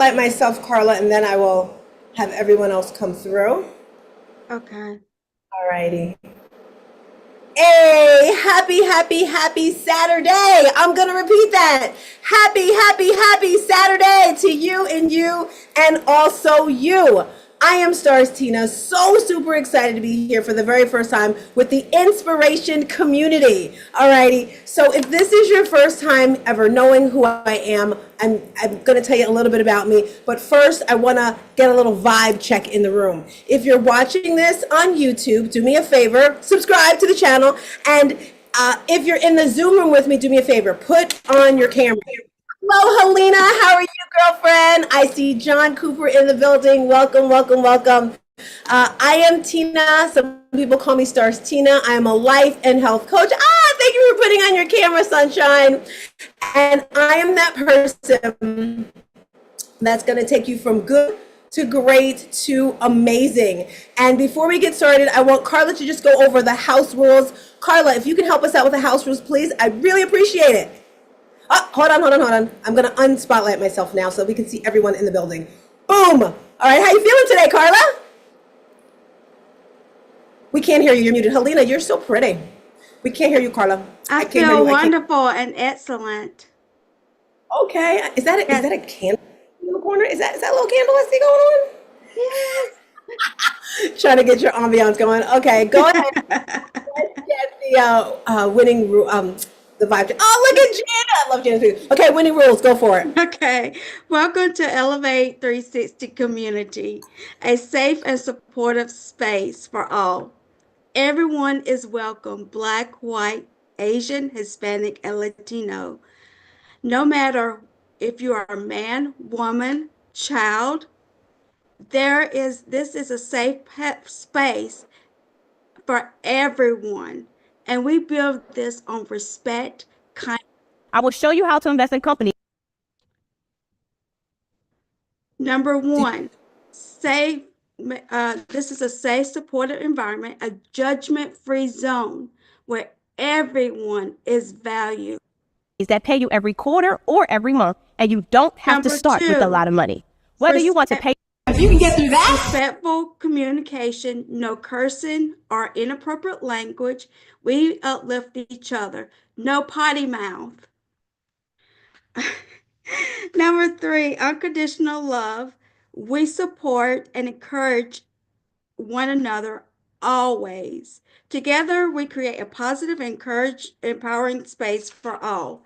Let myself, Carla, and then I will have everyone else come through. Okay. All righty. Hey, happy Saturday. I'm going to repeat that. Happy Saturday to you and also you. I am Stars Tina, so super excited to be here for the very first time with the Inspiration Community. Alrighty, so if this is your first time ever knowing who I am, I'm going to tell you a little bit about me, but first I want to get a little vibe check in the room. If you're watching this on YouTube, do me a favor, subscribe to the channel, and if you're in the Zoom room with me, do me a favor, put on your camera. Hello, Helena. How are you, girlfriend? I see John Cooper in the building. Welcome. I am Tina. Some people call me Stars Tina. I am a life and health coach. Thank you for putting on your camera, sunshine. And I am that person that's going to take you from good to great to amazing. And before we get started, I want Carla to just go over the house rules. Carla, if you can help us out with the house rules, please, I'd really appreciate it. Oh, hold on. I'm going to unspotlight myself now so we can see everyone in the building. Boom. All right, how you feeling today, Carla? We can't hear you. You're muted. Helena, you're so pretty. We can't hear you, Carla. I feel wonderful and excellent. Okay. Is that a candle in the corner? Is that a little candle I see going on? Yes. Trying to get your ambiance going. Okay, go ahead. Let's get the winning the vibe. Oh, look at Jana. I love Jana too. Okay, winning rules. Go for it. Okay. Welcome to Elevate 360 Community, a safe and supportive space for all. Everyone is welcome, Black, white, Asian, Hispanic, and Latino. No matter if you are a man, woman, child, this is a safe space for everyone. And we build this on respect, kindness. I will show you how to invest in companies. Number one, safe. This is a safe, supportive environment, a judgment-free zone where everyone is valued. That pay you every quarter or every month, and you don't have to start with a lot of money. Whether you want to pay. If you can get through that. Respectful communication, no cursing or inappropriate language. We uplift each other. No potty mouth. Number three, unconditional love. We support and encourage one another always. Together, we create a positive, empowering space for all.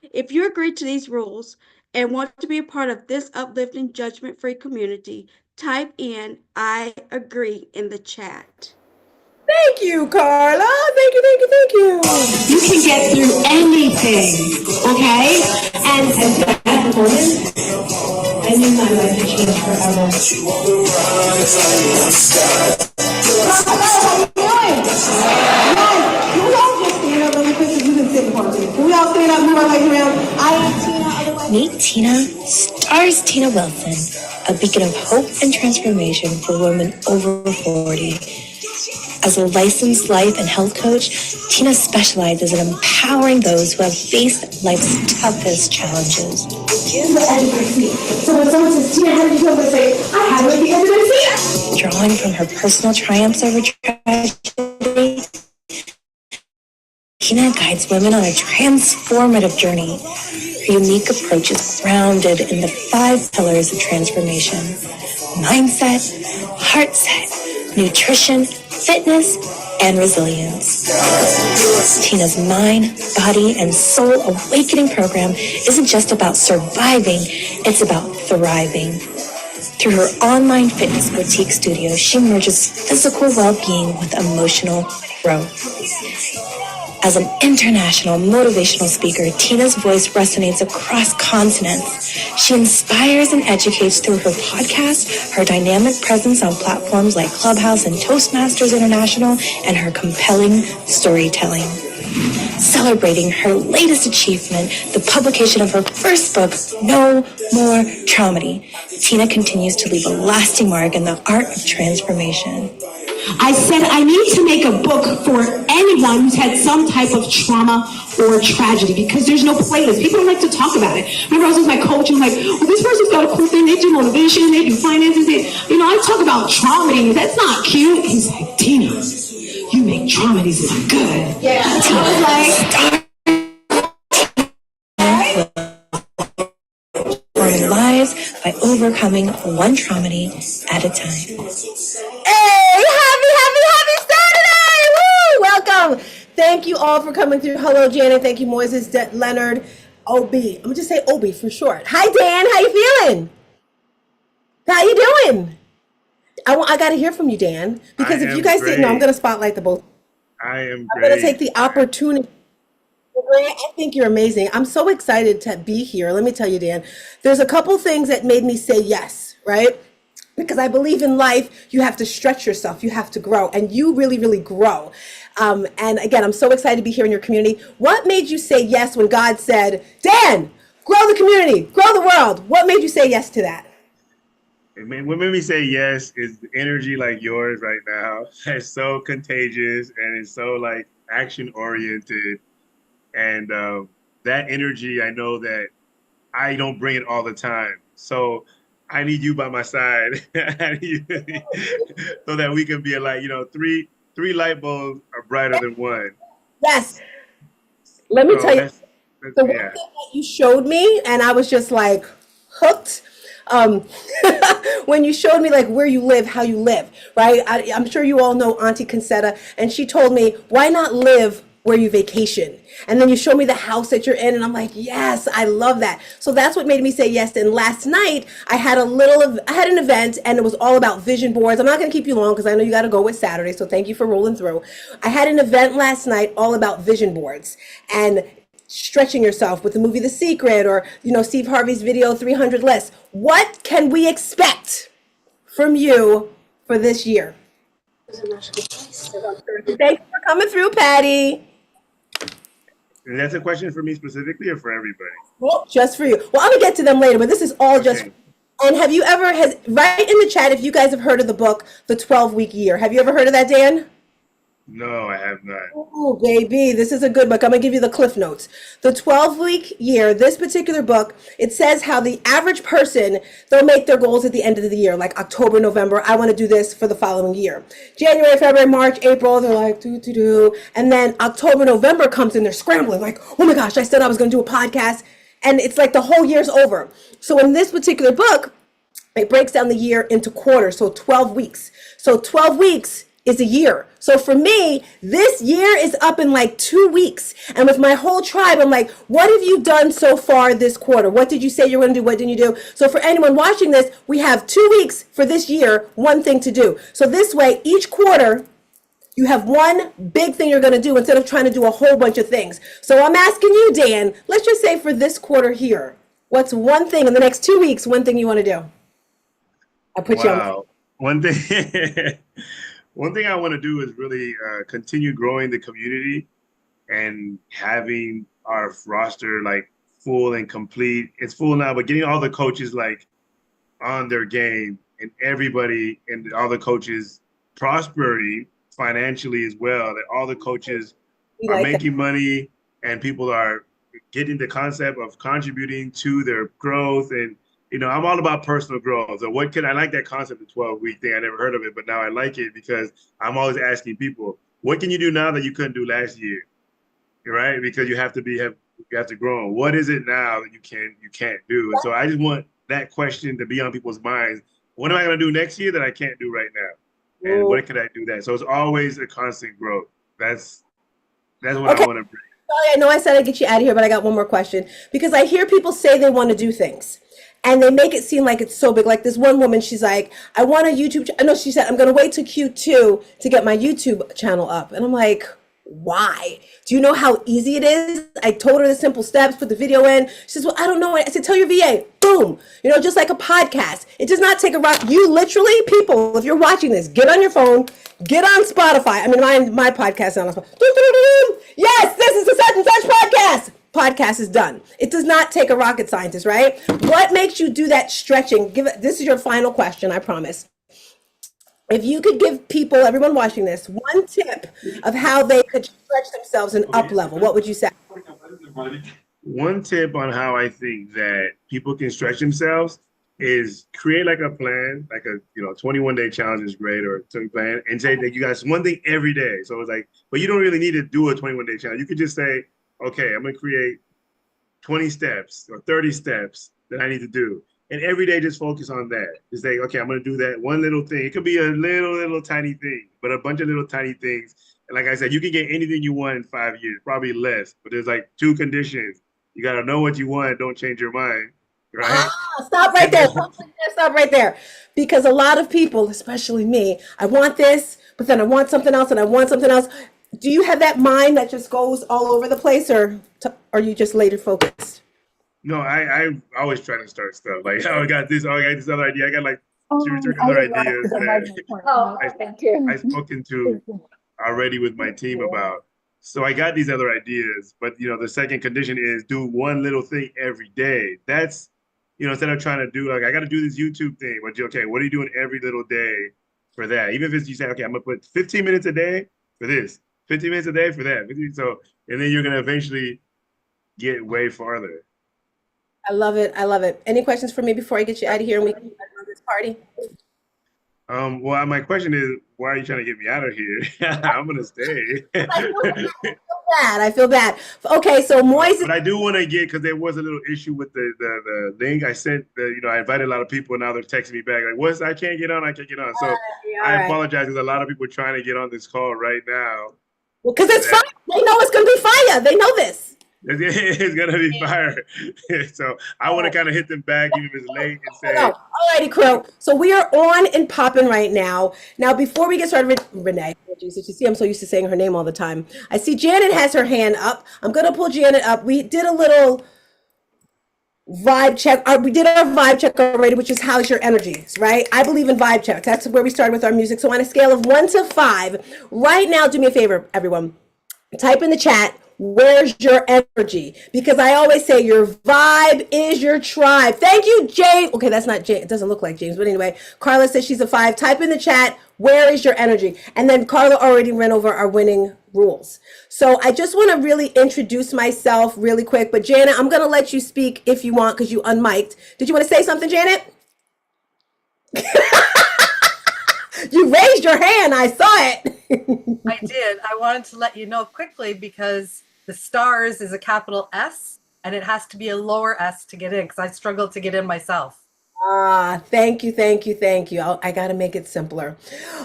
If you agree to these rules and want to be a part of this uplifting, judgment-free community, type in "I agree" in the chat. Thank you, Carla. Thank you. You can get through anything, okay? And that's important. I knew my life would change forever. Can we all just stand up really quick? You can sit in front of me. Can we all stand up, move our legs around? I am Tina. Meet Tina, Stars Tina Wilson, a beacon of hope and transformation for women over 40. As a licensed life and health coach, Tina specializes in empowering those who have faced life's toughest challenges. So when someone says, Tina, how did you feel? They say, I had it at the end of my feet. Drawing from her personal triumphs over tragedy, Tina guides women on a transformative journey. Her unique approach is grounded in the 5 pillars of transformation: mindset, heart set, nutrition, fitness, and resilience. Tina's mind, body, and soul awakening program isn't just about surviving, it's about thriving. Through her online fitness boutique studio, she merges physical well-being with emotional growth. As an international motivational speaker, Tina's voice resonates across continents. She inspires and educates through her podcast, her dynamic presence on platforms like Clubhouse and Toastmasters International, and her compelling storytelling. Celebrating her latest achievement, the publication of her first book, No More Traumedy, Tina continues to leave a lasting mark in the art of transformation. I said, I need to make a book for anyone who's had some type of trauma or tragedy, because there's no playlist. People don't like to talk about it. Remember, I was with my coach and I'm like, well, this person's got a cool thing. They do motivation, they do finances. I talk about traumedies. That's not cute. He's like, Tina, you make traumedies look good. Yeah. So I was like, Our lives by overcoming one traumedy at a time. Hey, happy Saturday! Woo! Welcome. Thank you all for coming through. Hello, Janet. Thank you, Moises, Leonard, OB. I'm gonna just say OB for short. Hi, Dan. How you feeling? How you doing? I gotta hear from you, Dan, because if you guys didn't know, I'm gonna spotlight the both. I am I'm great. gonna take the opportunity. I think you're amazing. I'm so excited to be here. Let me tell you, Dan, there's a couple things that made me say yes, right? Because I believe in life, you have to stretch yourself, you have to grow, and you really, really grow. And again, I'm so excited to be here in your community. What made you say yes when God said, Dan, grow the community, grow the world? What made you say yes to that? What made me say yes is the energy like yours right now. It's so contagious and it's so like action oriented. And that energy, I know that I don't bring it all the time. So I need you by my side so that we can be like, three light bulbs are brighter than one. Yes. Let me tell you, the one yeah. thing that you showed me, and I was just like hooked. When you showed me like where you live, how you live, right? I'm sure you all know Auntie Concetta, and she told me, why not live where you vacation? And then you show me the house that you're in, and I'm like, yes, I love that. So that's what made me say yes. And last night I had an event, and it was all about vision boards. I'm not going to keep you long because I know you got to go with Saturday. So thank you for rolling through. I had an event last night all about vision boards and stretching yourself with the movie The Secret, or Steve Harvey's video 300 Lists. What can we expect from you for this year? Thanks for coming through, Patty. And that's a question for me specifically or for everybody? Well, just for you. Well, I'm gonna get to them later, but this is all just. And have you ever write in the chat if you guys have heard of the book, The 12-Week Year? Have you ever heard of that, Dan? No, I have not. Oh, baby, this is a good book. I'm going to give you the cliff notes. The 12-Week Year, this particular book, it says how the average person, they'll make their goals at the end of the year, like October, November. I want to do this for the following year. January, February, March, April, they're like, do. And then October, November comes and they're scrambling, like, oh my gosh, I said I was going to do a podcast. And it's like the whole year's over. So in this particular book, it breaks down the year into quarters, so 12 weeks. So 12 weeks is a year. So for me, this year is up in like 2 weeks. And with my whole tribe, I'm like, what have you done so far this quarter? What did you say you were going to do? What didn't you do? So for anyone watching this, we have 2 weeks for this year, one thing to do. So this way, each quarter, you have one big thing you're going to do instead of trying to do a whole bunch of things. So I'm asking you, Dan, let's just say for this quarter here, what's one thing in the next 2 weeks, one thing you want to do? I put you on. One thing. One thing I want to do is really continue growing the community and having our roster like full and complete. It's full now, but getting all the coaches like on their game and everybody and all the coaches prospering financially as well. That all the coaches are making money and people are getting the concept of contributing to their growth. And I'm all about personal growth. So I like that concept, the 12-week thing. I never heard of it, but now I like it because I'm always asking people, what can you do now that you couldn't do last year? Right? Because you have to grow. What is it now that you can't do? And so I just want that question to be on people's minds. What am I going to do next year that I can't do right now? And what can I do that? So it's always a constant growth. That's what I want to bring. Sorry, I know I said I'd get you out of here, but I got one more question. Because I hear people say they want to do things. And they make it seem like it's so big. Like this one woman, she's like, I want a YouTube. I know she said, I'm going to wait till Q2 to get my YouTube channel up. And I'm like, why? Do you know how easy it is? I told her the simple steps, put the video in. She says, well, I don't know. I said, tell your VA, boom. Just like a podcast. It does not take a rock. You literally, people, if you're watching this, get on your phone, get on Spotify. I mean, my podcast is on Spotify. Yes, this is the Such and Such podcast. Podcast is done. It does not take a rocket scientist, right? What makes you do that stretching? This is your final question, I promise. if you could give people, everyone watching this, one tip of how they could stretch themselves and up level, what would you say? One tip on how I think that people can stretch themselves is create like a plan, like a 21-day challenge is great, or a plan, and say that you guys one thing every day. So it's like, but you don't really need to do a 21-day challenge. You could just say, okay, I'm gonna create 20 steps or 30 steps that I need to do. And every day just focus on that. Just say, okay, I'm gonna do that one little thing. It could be a little tiny thing, but a bunch of little tiny things. And like I said, you can get anything you want in 5 years, probably less, but there's like 2 conditions. You gotta know what you want, don't change your mind. Right? Stop right there. Stop right there. Because a lot of people, especially me, I want this, but then I want something else and I want something else. Do you have that mind that just goes all over the place, or are you just later focused? No, I always try to start stuff. Like, oh, I got this other idea. I got like 2 or 3 other ideas that I've spoken to already with my team about. So I got these other ideas, but the second condition is do one little thing every day. That's, instead of trying to do like, I got to do this YouTube thing, but okay, what are you doing every little day for that? Even if it's, you say, okay, I'm gonna put 15 minutes a day for this, 15 minutes a day for that. So, and then you're gonna eventually get way farther. I love it. I love it. Any questions for me before I get you out of here and we can run this party? Well, my question is, why are you trying to get me out of here? I'm gonna stay. I feel bad. Okay, so Moise. But I do want to get, because there was a little issue with the link I sent. I invited a lot of people, and now they're texting me back like, I can't get on. So I apologize, because a lot of people are trying to get on this call right now. Well, because it's fire. They know it's gonna be fire. They know this. It's gonna be fire. So I want to kind of hit them back, even if it's late, and say, all righty, crew. So we are on and popping right now. Now, before we get started, Renee, you see, I'm so used to saying her name all the time. I see Janet has her hand up. I'm gonna pull Janet up. We did a little vibe check. We did our vibe check already, which is how's your energies, right? I believe in vibe checks. That's where we started with our music. So on a scale of 1 to 5, right now, do me a favor, everyone. Type in the chat, where's your energy? Because I always say your vibe is your tribe. Thank you, James. Okay, that's not James. It doesn't look like James, but anyway, Carla says she's a 5. Type in the chat, where is your energy? And then Carla already ran over our winning rules. So I just want to really introduce myself really quick. But Janet, I'm going to let you speak if you want, because you unmiked. Did you want to say something, Janet? You raised your hand. I saw it. I did. I wanted to let you know quickly because the stars is a capital S and it has to be a lower S to get in because I struggled to get in myself. Thank you. I got to make it simpler.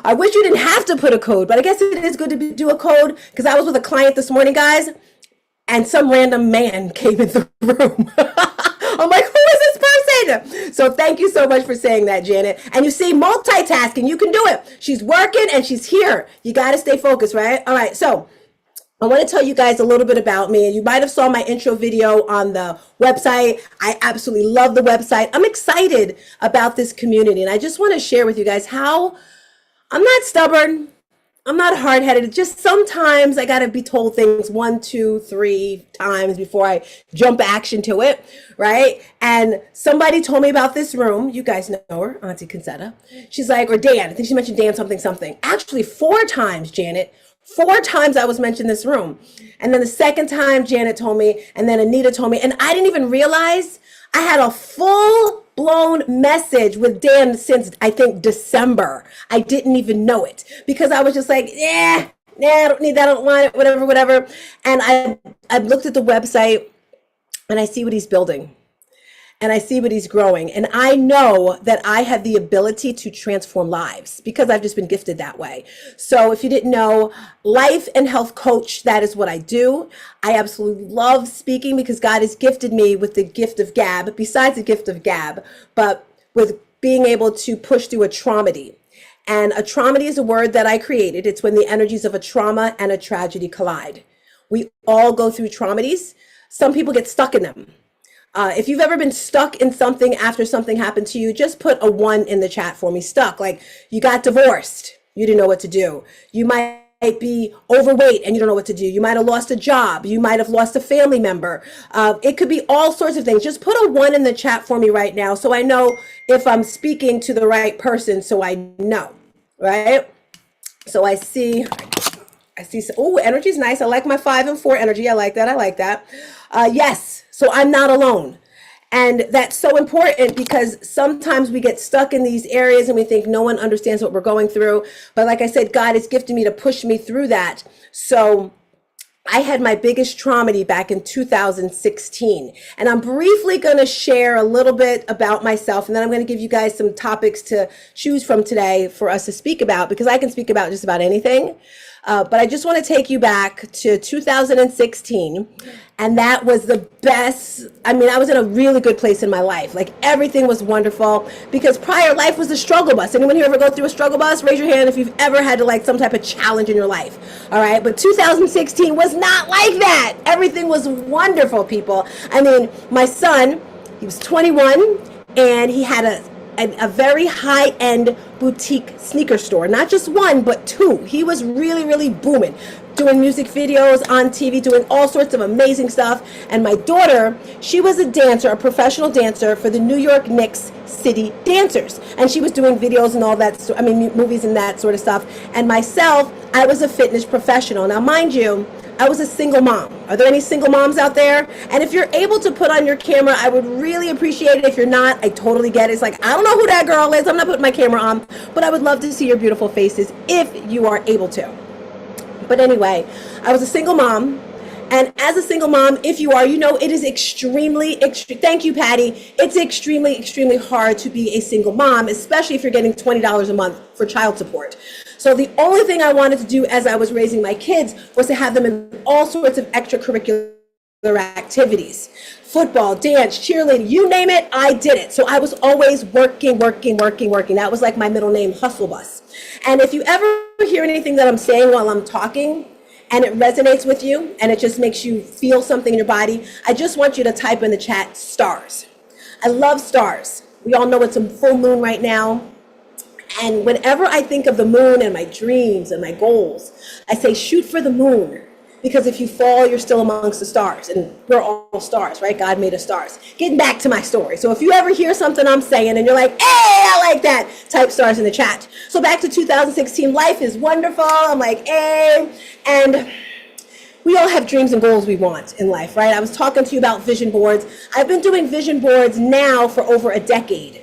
I wish you didn't have to put a code, but I guess it is good to do a code because I was with a client this morning, guys, and some random man came in the room. I'm like, who is this person? So thank you so much for saying that, Janet. And you see, multitasking, you can do it. She's working and she's here. You got to stay focused, right? All right. So I want to tell you guys a little bit about me. You might have saw my intro video on the website. I absolutely love the website. I'm excited about this community. And I just want to share with you guys how I'm not stubborn. I'm not hard-headed. Just sometimes I got to be told things 1, 2, 3 times before I jump action to it, right? And somebody told me about this room. You guys know her, Auntie Concetta. She's like, or Dan. I think she mentioned Dan something. Actually, 4 times, Janet. 4 times I was mentioned this room. And then the second time Janet told me, and then Anita told me, and I didn't even realize I had a full-blown message with Dan since, I think, December. I didn't even know it because I was just like, I don't need that, I don't want it, whatever. And I looked at the website and I see what he's building. And I see what he's growing. And I know that I have the ability to transform lives because I've just been gifted that way. So if you didn't know, life and health coach, that is what I do. I absolutely love speaking because God has gifted me with the gift of gab, besides the gift of gab, but with being able to push through a traumedy. And a traumedy is a word that I created. It's when the energies of a trauma and a tragedy collide. We all go through traumedies. Some people get stuck in them. If you've ever been stuck in something after something happened to you, just put a 1 in the chat for me. Stuck, like you got divorced, you didn't know what to do. You might be overweight and you don't know what to do. You might have lost a job. You might have lost a family member. It could be all sorts of things. Just put a 1 in the chat for me right now so I know if I'm speaking to the right person, so I know. right? So I see, oh, energy's nice. I like my 5 and 4 energy. I like that. Yes, so I'm not alone. And that's so important because sometimes we get stuck in these areas and we think no one understands what we're going through. But like I said, God has gifted me to push me through that. So I had my biggest trauma back in 2016. And I'm briefly going to share a little bit about myself. And then I'm going to give you guys some topics to choose from today for us to speak about, because I can speak about just about anything. But I just want to take you back to 2016. And that was the best. I mean, I was in a really good place in my life. Like everything was wonderful because prior life was a struggle bus. Anyone here ever go through a struggle bus? Raise your hand if you've ever had to like some type of challenge in your life. All right. But 2016 was not like that. Everything was wonderful, people. I mean, my son, he was 21 and he had a very high-end boutique sneaker store. Not just one, but 2. He was really, really booming, doing music videos on TV, doing all sorts of amazing stuff. And my daughter, she was a dancer, a professional dancer for the New York Knicks City Dancers. And she was doing videos and all that, movies and that sort of stuff. And myself, I was a fitness professional. Now, mind you, I was a single mom. Are there any single moms out there? And if you're able to put on your camera, I would really appreciate it. If you're not, I totally get it. It's like, I don't know who that girl is. I'm not putting my camera on, but I would love to see your beautiful faces if you are able to. But anyway, I was a single mom. And as a single mom, if you are, you know, it is thank you, Patty. It's extremely hard to be a single mom, especially if you're getting $20 a month for child support. So the only thing I wanted to do as I was raising my kids was to have them in all sorts of extracurricular activities. Football, dance, cheerleading, you name it, I did it. So I was always working. That was like my middle name, Hustle Bus. And if you ever hear anything that I'm saying while I'm talking, and it resonates with you, and it just makes you feel something in your body, I just want you to type in the chat, stars. I love stars. We all know it's a full moon right now. And whenever I think of the moon and my dreams and my goals, I say, shoot for the moon. Because if you fall, you're still amongst the stars. And we're all stars, right? God made us stars. Getting back to my story. So if you ever hear something I'm saying and you're like, hey, I like that, type stars in the chat. So back to 2016, life is wonderful. I'm like, hey. And we all have dreams and goals we want in life, right? I was talking to you about vision boards. I've been doing vision boards now for over a decade.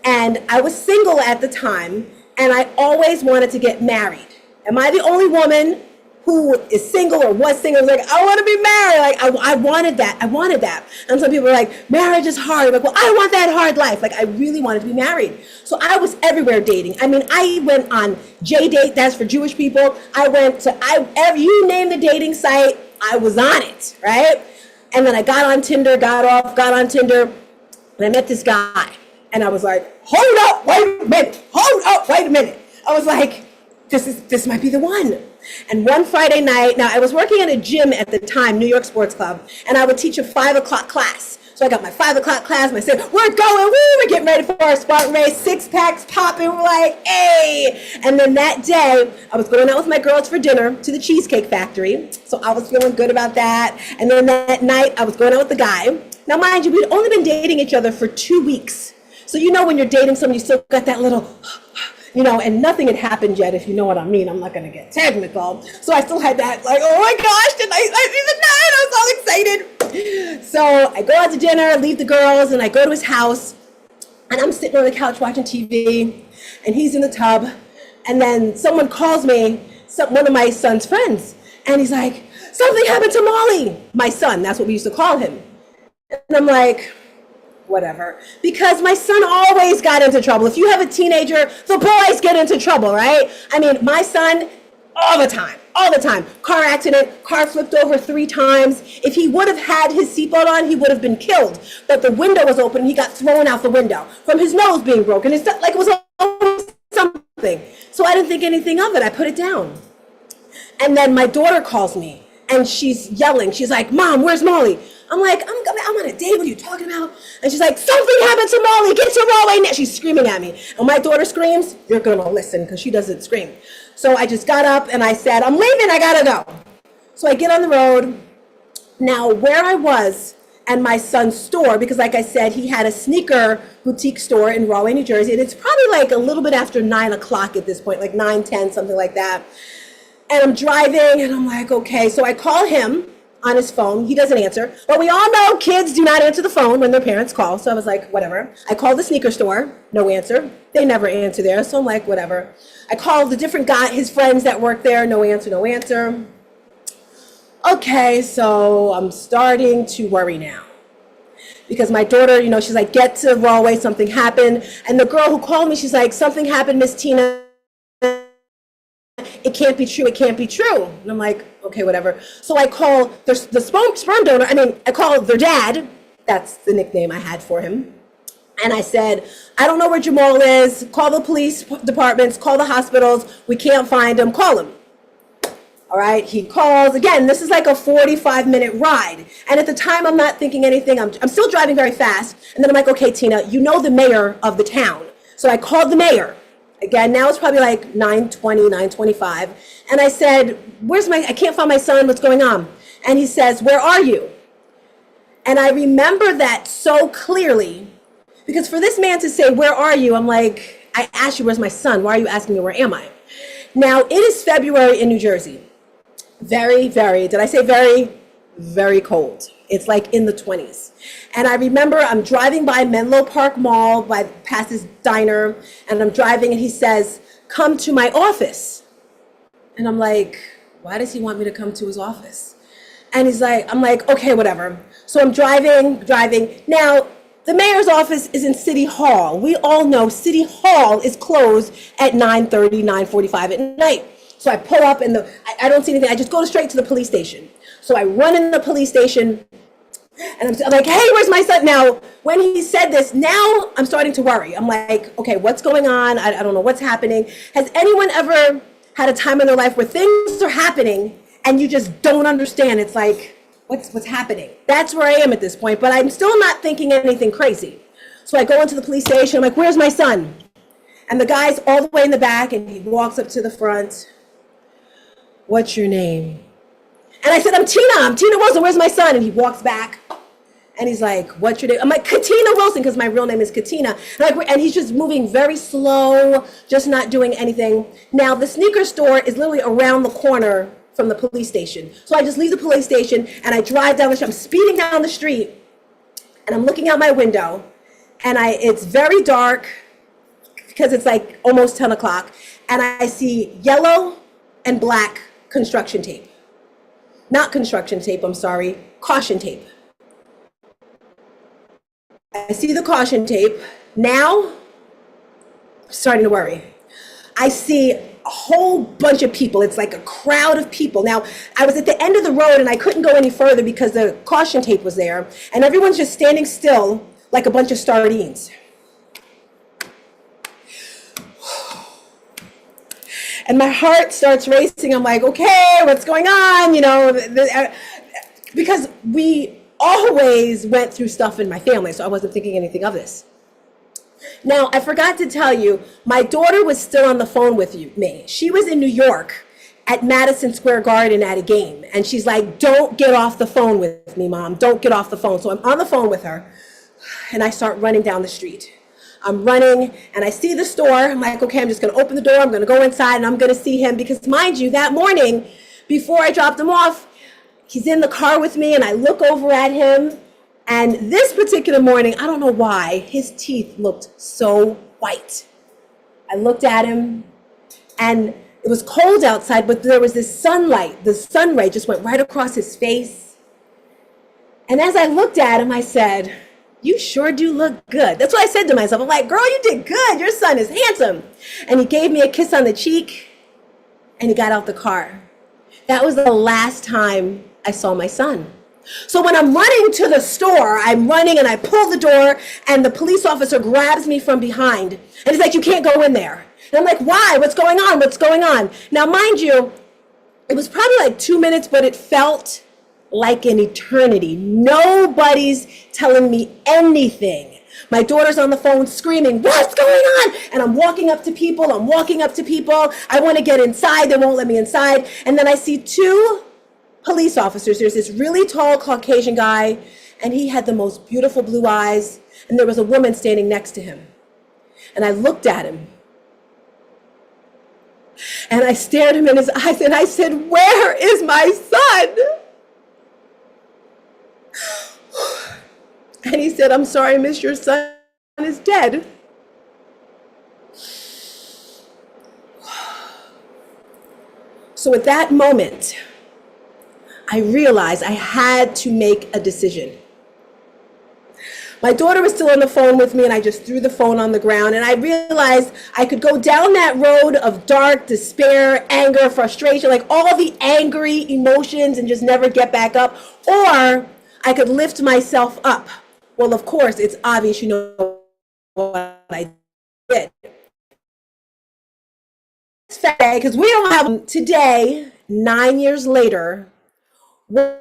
And I was single at the time, and I always wanted to get married. Am I the only woman who is single or was single? Like, I want to be married. Like, I wanted that. And some people are like, marriage is hard. I'm like, well, I don't want that hard life. Like, I really wanted to be married. So I was everywhere dating. I mean, I went on J-Date, that's for Jewish people. I went to, you name the dating site, I was on it, right? And then I got on Tinder, got on Tinder, and I met this guy. And I was like, hold up, wait a minute. I was like, this might be the one. And one Friday night, now I was working at a gym at the time, New York Sports Club, and I would teach a 5 o'clock class. So I got my 5 o'clock class, and I said, we're going, we're getting ready for our Spartan race, 6 packs popping, we're like, hey. And then that day, I was going out with my girls for dinner to the Cheesecake Factory. So I was feeling good about that. And then that night, I was going out with the guy. Now, mind you, we'd only been dating each other for 2 weeks. So you know when you're dating someone, you still got that little, and nothing had happened yet, if you know what I mean. I'm not going to get technical. So I still had that, like, oh my gosh, I was so excited. So I go out to dinner, leave the girls, and I go to his house. And I'm sitting on the couch watching TV, and he's in the tub. And then someone calls me, one of my son's friends. And he's like, something happened to Molly. My son, that's what we used to call him. And I'm like, whatever, because my son always got into trouble. If you have a teenager, the boys get into trouble, right? I mean, my son, all the time, car accident, car flipped over 3 times. If he would have had his seatbelt on, he would have been killed. But the window was open, and he got thrown out the window from his nose being broken. It's like it was always something. So I didn't think anything of it. I put it down. And then my daughter calls me, and she's yelling. She's like, Mom, where's Molly? I'm like, I'm on a date. What are you talking about? And she's like, something happened to Molly. Get to Molly now. She's screaming at me. And my daughter screams, you're going to listen because she doesn't scream. So I just got up and I said, I'm leaving. I got to go. So I get on the road. Now, where I was and my son's store, because like I said, he had a sneaker boutique store in Rahway, New Jersey, and it's probably like a little bit after 9 o'clock at this point, like 9:10, something like that. And I'm driving, and I'm like, okay. So I call him on his phone. He doesn't answer. But we all know kids do not answer the phone when their parents call. So I was like, whatever. I called the sneaker store. No answer. They never answer there. So I'm like, whatever. I called the different guy, his friends that work there. No answer, no answer. Okay, so I'm starting to worry now. Because my daughter, you know, she's like, get to Rahway, something happened. And the girl who called me, she's like, something happened, Miss Tina. It can't be true. It can't be true. And I'm like, okay, whatever. So I call the sperm donor. I call their dad. That's the nickname I had for him. And I said, I don't know where Jamal is. Call the police departments. Call the hospitals. We can't find him. Call him. All right. He calls. Again, this is like a 45-minute ride. And at the time, I'm not thinking anything. I'm still driving very fast. And then I'm like, okay, Tina, you know the mayor of the town. So I called the mayor. Again, now it's probably like 9:20, 9:25. And I said, I can't find my son. What's going on? And he says, where are you? And I remember that so clearly, because for this man to say, where are you? I'm like, I asked you, where's my son? Why are you asking me, where am I? Now, it is February in New Jersey. Very, very, did I say very, very cold. It's like in the 20s. And I remember I'm driving by Menlo Park Mall, past this diner, and I'm driving, and he says, come to my office. And I'm like, why does he want me to come to his office? And I'm like, okay, whatever. So I'm driving. Now, the mayor's office is in City Hall. We all know City Hall is closed at 9:30, 9:45 at night. So I pull up, and I don't see anything. I just go straight to the police station. So I run in the police station, and I'm like, hey, where's my son? Now, when he said this, now I'm starting to worry. I'm like, okay, what's going on? I don't know what's happening. Has anyone ever had a time in their life where things are happening and you just don't understand? It's like, what's happening? That's where I am at this point, but I'm still not thinking anything crazy. So I go into the police station. I'm like, where's my son? And the guy's all the way in the back, and he walks up to the front. What's your name? And I said, I'm Tina Wilson, where's my son? And he walks back, and he's like, what's your name? I'm like, Katina Wilson, because my real name is Katina. And he's just moving very slow, just not doing anything. Now, the sneaker store is literally around the corner from the police station. So I just leave the police station, and I drive down the street. I'm speeding down the street, and I'm looking out my window, and it's very dark, because it's like almost 10 o'clock, and I see yellow and black construction tape. Not construction tape, I'm sorry, caution tape. I see the caution tape. Now, I'm starting to worry. I see a whole bunch of people. It's like a crowd of people. Now, I was at the end of the road, and I couldn't go any further because the caution tape was there, and everyone's just standing still like a bunch of sardines. And my heart starts racing. I'm like, okay, what's going on? You know, because we always went through stuff in my family, so I wasn't thinking anything of this. Now, I forgot to tell you, my daughter was still on the phone with me. She was in New York at Madison Square Garden at a game. And she's like, don't get off the phone with me, Mom. Don't get off the phone. So I'm on the phone with her, and I start running down the street. I'm running, and I see the store. I'm like, okay, I'm just going to open the door. I'm going to go inside, and I'm going to see him. Because mind you, that morning, before I dropped him off, he's in the car with me, and I look over at him. And this particular morning, I don't know why, his teeth looked so white. I looked at him, and it was cold outside, but there was this sunlight. The sun ray just went right across his face. And as I looked at him, I said, you sure do look good. That's what I said to myself. I'm like, girl, you did good. Your son is handsome. And he gave me a kiss on the cheek, and he got out the car. That was the last time I saw my son. So when I'm running to the store, I'm running, and I pull the door, and the police officer grabs me from behind. And he's like, you can't go in there. And I'm like, why? What's going on? What's going on? Now, mind you, it was probably like 2 minutes, but it felt like an eternity. Nobody's telling me anything. My daughter's on the phone screaming, what's going on? And I'm walking up to people. I want to get inside. They won't let me inside. And then I see two police officers. There's this really tall Caucasian guy, and he had the most beautiful blue eyes, and there was a woman standing next to him. And I looked at him, and I stared him in his eyes, and I said, "Where is my son?" And he said, "I'm sorry, miss, your son is dead." So at that moment, I realized I had to make a decision. My daughter was still on the phone with me, and I just threw the phone on the ground, and I realized I could go down that road of dark despair, anger, frustration, like all the angry emotions, and just never get back up, or I could lift myself up. Well, of course, it's obvious you know what I did. Because we don't have today, 9 years later, we're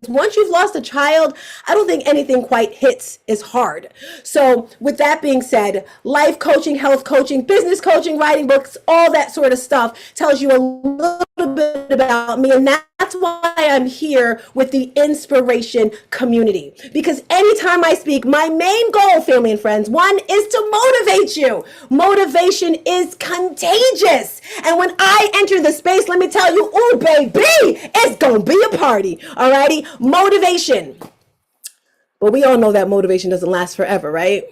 once you've lost a child, I don't think anything quite hits as hard. So with that being said, life coaching, health coaching, business coaching, writing books, all that sort of stuff tells you a little bit about me. And that's why I'm here with the inspiration community. Because anytime I speak, my main goal, family and friends, one is to motivate you. Motivation is contagious. And when I enter the space, let me tell you, oh baby, it's gonna be a party. Alrighty, motivation. But we all know that motivation doesn't last forever, right?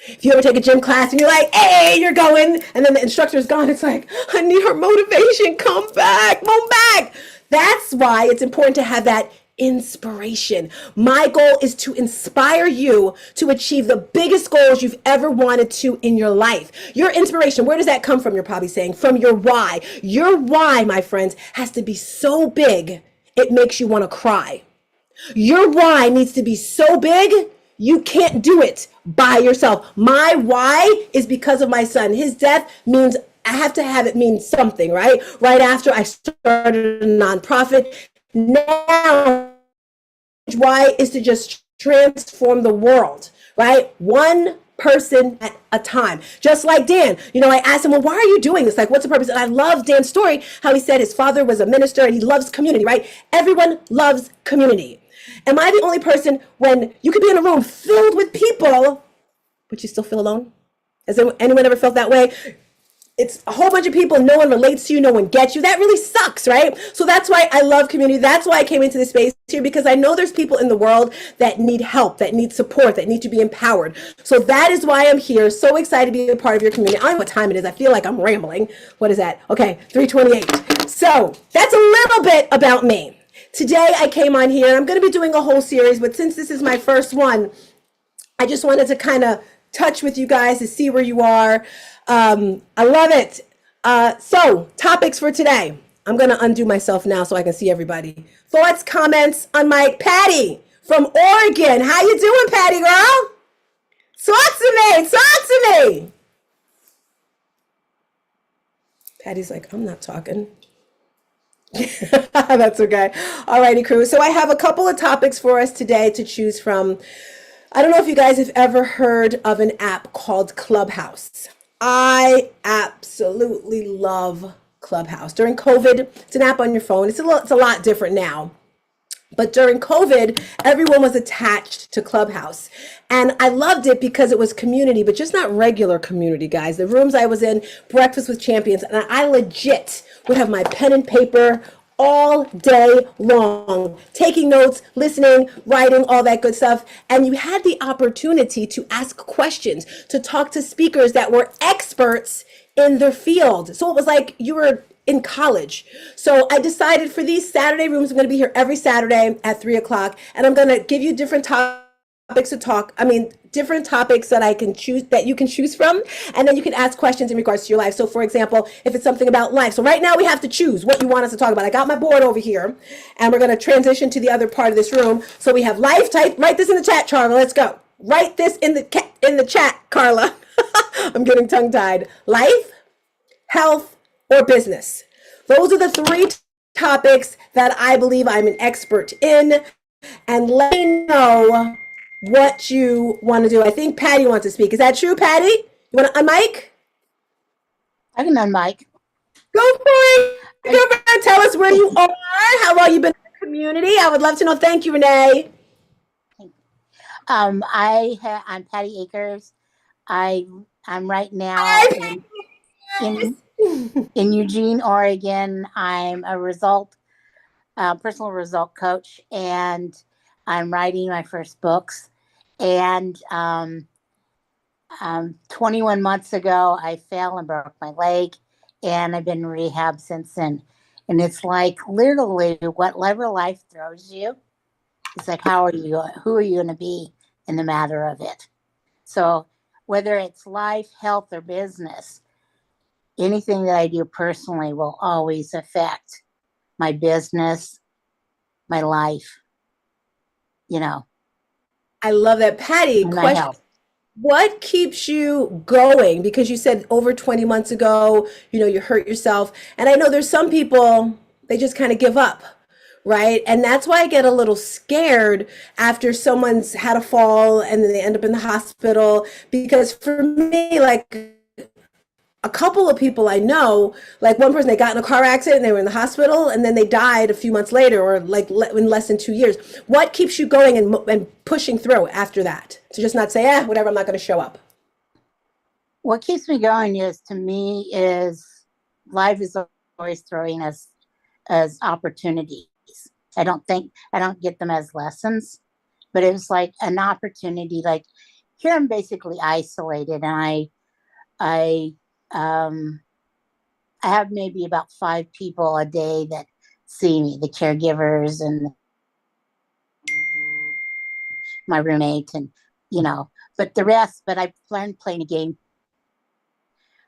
If you ever take a gym class and you're like, hey, you're going, and then the instructor's gone, it's like, I need her motivation, come back. That's why it's important to have that inspiration. My goal is to inspire you to achieve the biggest goals you've ever wanted to in your life. Your inspiration, where does that come from? You're probably saying from your why. Your why, my friends, has to be so big it makes you want to cry. Your why needs to be so big you can't do it by yourself. My why is because of my son. His death means I have to have it mean something, right? Right after I started a nonprofit. Now, why is to just transform the world, right? One person at a time. Just like Dan, I asked him, well, why are you doing this? Like, what's the purpose? And I love Dan's story, how he said his father was a minister and he loves community, right? Everyone loves community. Am I the only person when you could be in a room filled with people, but you still feel alone? Has anyone ever felt that way? It's a whole bunch of people, no one relates to you, no one gets you. That really sucks, right? So that's why I love community. That's why I came into this space here, because I know there's people in the world that need help, that need support, that need to be empowered. So that is why I'm here. So excited to be a part of your community. I don't know what time it is. I feel like I'm rambling. What is that? Okay, 3:28. So that's a little bit about me. Today I came on here. I'm going to be doing a whole series, but since this is my first one, I just wanted to kind of touch with you guys to see where you are. I love it. So topics for today. I'm going to undo myself now so I can see everybody. Thoughts, comments on my Patty from Oregon. How you doing, Patty girl? Talk to me. Patty's like, I'm not talking. That's okay. All righty, crew. So I have a couple of topics for us today to choose from. I don't know if you guys have ever heard of an app called Clubhouse. I absolutely love Clubhouse. During COVID, it's an app on your phone. It's a lot different now. But during COVID, everyone was attached to Clubhouse. And I loved it because it was community, but just not regular community, guys. The rooms I was in, Breakfast with Champions, and I legit would have my pen and paper all day long, taking notes, listening, writing, all that good stuff. And you had the opportunity to ask questions, to talk to speakers that were experts in their field. So it was like you were in college. So I decided for these Saturday rooms, I'm going to be here every Saturday at 3:00, and I'm going to give you different topics to talk. Different topics that I can choose, that you can choose from, and then you can ask questions in regards to your life. So for example, if it's something about life. So right now we have to choose what you want us to talk about. I got my board over here, and we're going to transition to the other part of this room. So we have life. Write this in the chat, Charla. Let's go. Write this in the chat, Carla. I'm getting tongue-tied. Life, health, or business. Those are the three topics that I believe I'm an expert in. And let me know what you want to do. I think Patty wants to speak. Is that true, Patty? You want to unmic? I can unmic. Go for it. Go for it. Tell us where you are, how long you've been in the community. I would love to know. Thank you, Renee. I'm Patty Akers. I'm right now Hi, in Eugene, Oregon. I'm a personal result coach, and I'm writing my first books. And 21 months ago, I fell and broke my leg, and I've been in rehab since then. And it's like literally whatever life throws you, it's like, who are you going to be in the matter of it? So whether it's life, health, or business, anything that I do personally will always affect my business, my life, I love that. Patty, and my question. health. What keeps you going? Because you said over 20 months ago, you hurt yourself. And I know there's some people, they just kind of give up, right? And that's why I get a little scared after someone's had a fall and then they end up in the hospital. Because for me, like a couple of people I know, like one person, they got in a car accident and they were in the hospital and then they died a few months later, or like in less than 2 years. What keeps you going and pushing through after that? To just not say, whatever, I'm not going to show up. What keeps me going is life is always throwing us as opportunities. I don't get them as lessons, but it was like an opportunity. Like here, I'm basically isolated, and I have maybe about 5 people a day that see me, the caregivers and my roommate, and but the rest. But I've learned playing a game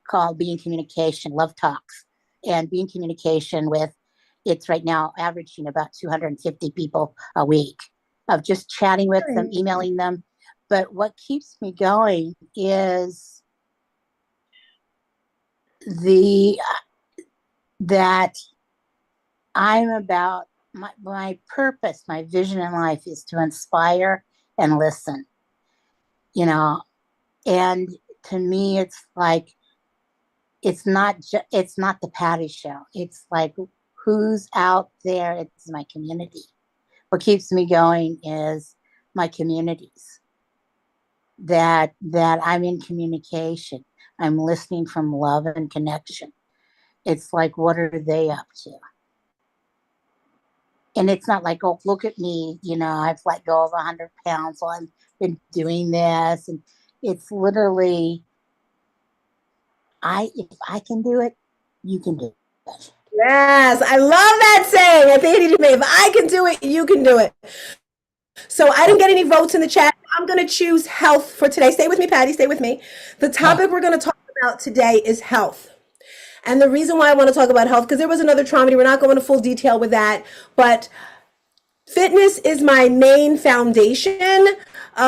called Being Communication, Love Talks, and Being Communication with. It's right now averaging about 250 people a week of just chatting with them, emailing them. But what keeps me going is that I'm about my purpose, my vision in life is to inspire and listen, and to me, it's like, it's not the Patty show. It's like, who's out there? It's my community. What keeps me going is my communities, that I'm in communication. I'm listening from love and connection. It's like, what are they up to? And it's not like, oh, look at me, I've let go of 100 pounds while I've been doing this. And it's literally, if I can do it, you can do it. Yes, I love that saying. I think it needed to be, if I can do it, you can do it. So I didn't get any votes in the chat. I'm going to choose health for today. Stay with me, Patty. Stay with me. The topic we're going to talk about today is health. And the reason why I want to talk about health, because there was another trauma, we're not going into full detail with that, but fitness is my main foundation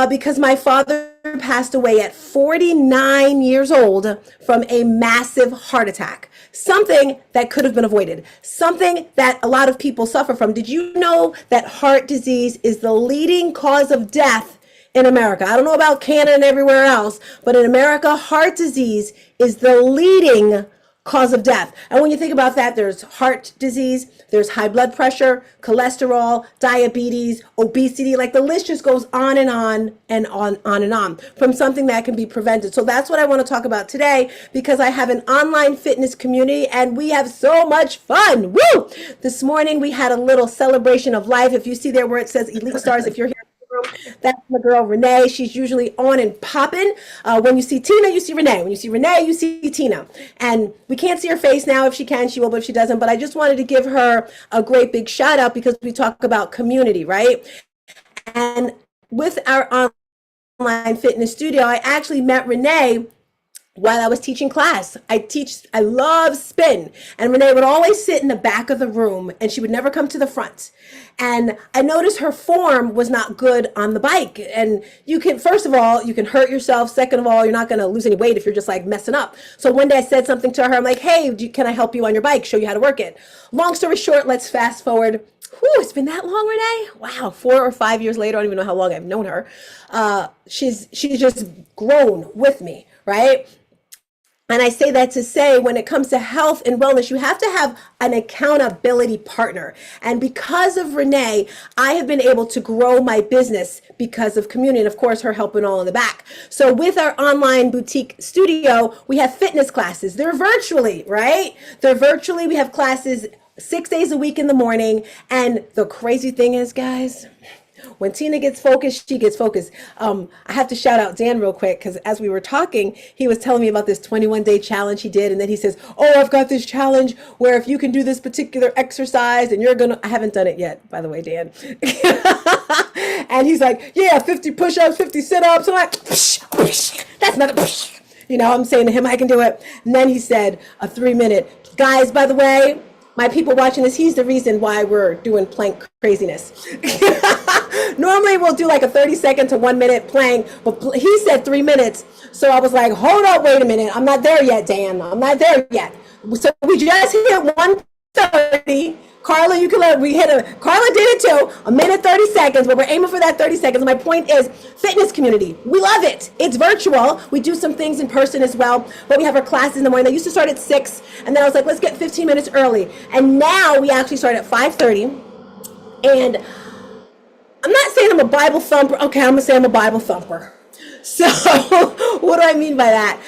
because my father passed away at 49 years old from a massive heart attack. Something that could have been avoided. Something that a lot of people suffer from. Did you know that heart disease is the leading cause of death in America? I don't know about Canada and everywhere else, but in America, heart disease is the leading cause of death. And when you think about that, there's heart disease, there's high blood pressure, cholesterol, diabetes, obesity, like the list just goes on and on and on from something that can be prevented. So that's what I want to talk about today, because I have an online fitness community and we have so much fun. Woo! This morning we had a little celebration of life. If you see there where it says Elite Stars, if you're here, that's my girl Renee. She's usually on and popping. When you see Tina, you see Renee. When you see Renee, you see Tina. And we can't see her face now. If she can, she will, but if she doesn't. But I just wanted to give her a great big shout out, because we talk about community, right? And with our online fitness studio, I actually met Renee while I was teaching class. I love spin. And Renee would always sit in the back of the room and she would never come to the front. And I noticed her form was not good on the bike. And first of all, you can hurt yourself. Second of all, you're not going to lose any weight if you're just like messing up. So one day I said something to her. I'm like, hey, can I help you on your bike? Show you how to work it. Long story short, let's fast forward. Whew, it's been that long, Renee. Wow, 4 or 5 years later, I don't even know how long I've known her. She's just grown with me, right? And I say that to say, when it comes to health and wellness, you have to have an accountability partner. And because of Renee, I have been able to grow my business because of community. And of course, her helping all in the back. So with our online boutique studio, we have fitness classes. They're virtually, right? We have classes 6 days a week in the morning. And the crazy thing is, guys, when Tina gets focused, she gets focused. I have to shout out Dan real quick, because as we were talking, he was telling me about this 21-day challenge he did. And then he says, oh, I've got this challenge where if you can do this particular exercise and I haven't done it yet, by the way, Dan. And he's like, yeah, 50 push-ups, 50 sit-ups. And I'm like, that's not a I'm saying to him, I can do it. And then he said a 3-minute. Guys, by the way, my people watching this, he's the reason why we're doing plank craziness. Normally we'll do like a 30-second to 1 minute plank, but he said 3 minutes. So I was like, hold up, wait a minute. I'm not there yet, Dan. I'm not there yet. So we just hit 1:30. Carla, Carla did it too, 1 minute, 30 seconds, but we're aiming for that 30 seconds. My point is, fitness community, we love it. It's virtual. We do some things in person as well, but we have our classes in the morning. They used to start at 6, and then I was like, let's get 15 minutes early. And now we actually start at 5:30, and I'm not saying I'm a Bible thumper. Okay, I'm gonna say I'm a Bible thumper. So what do I mean by that?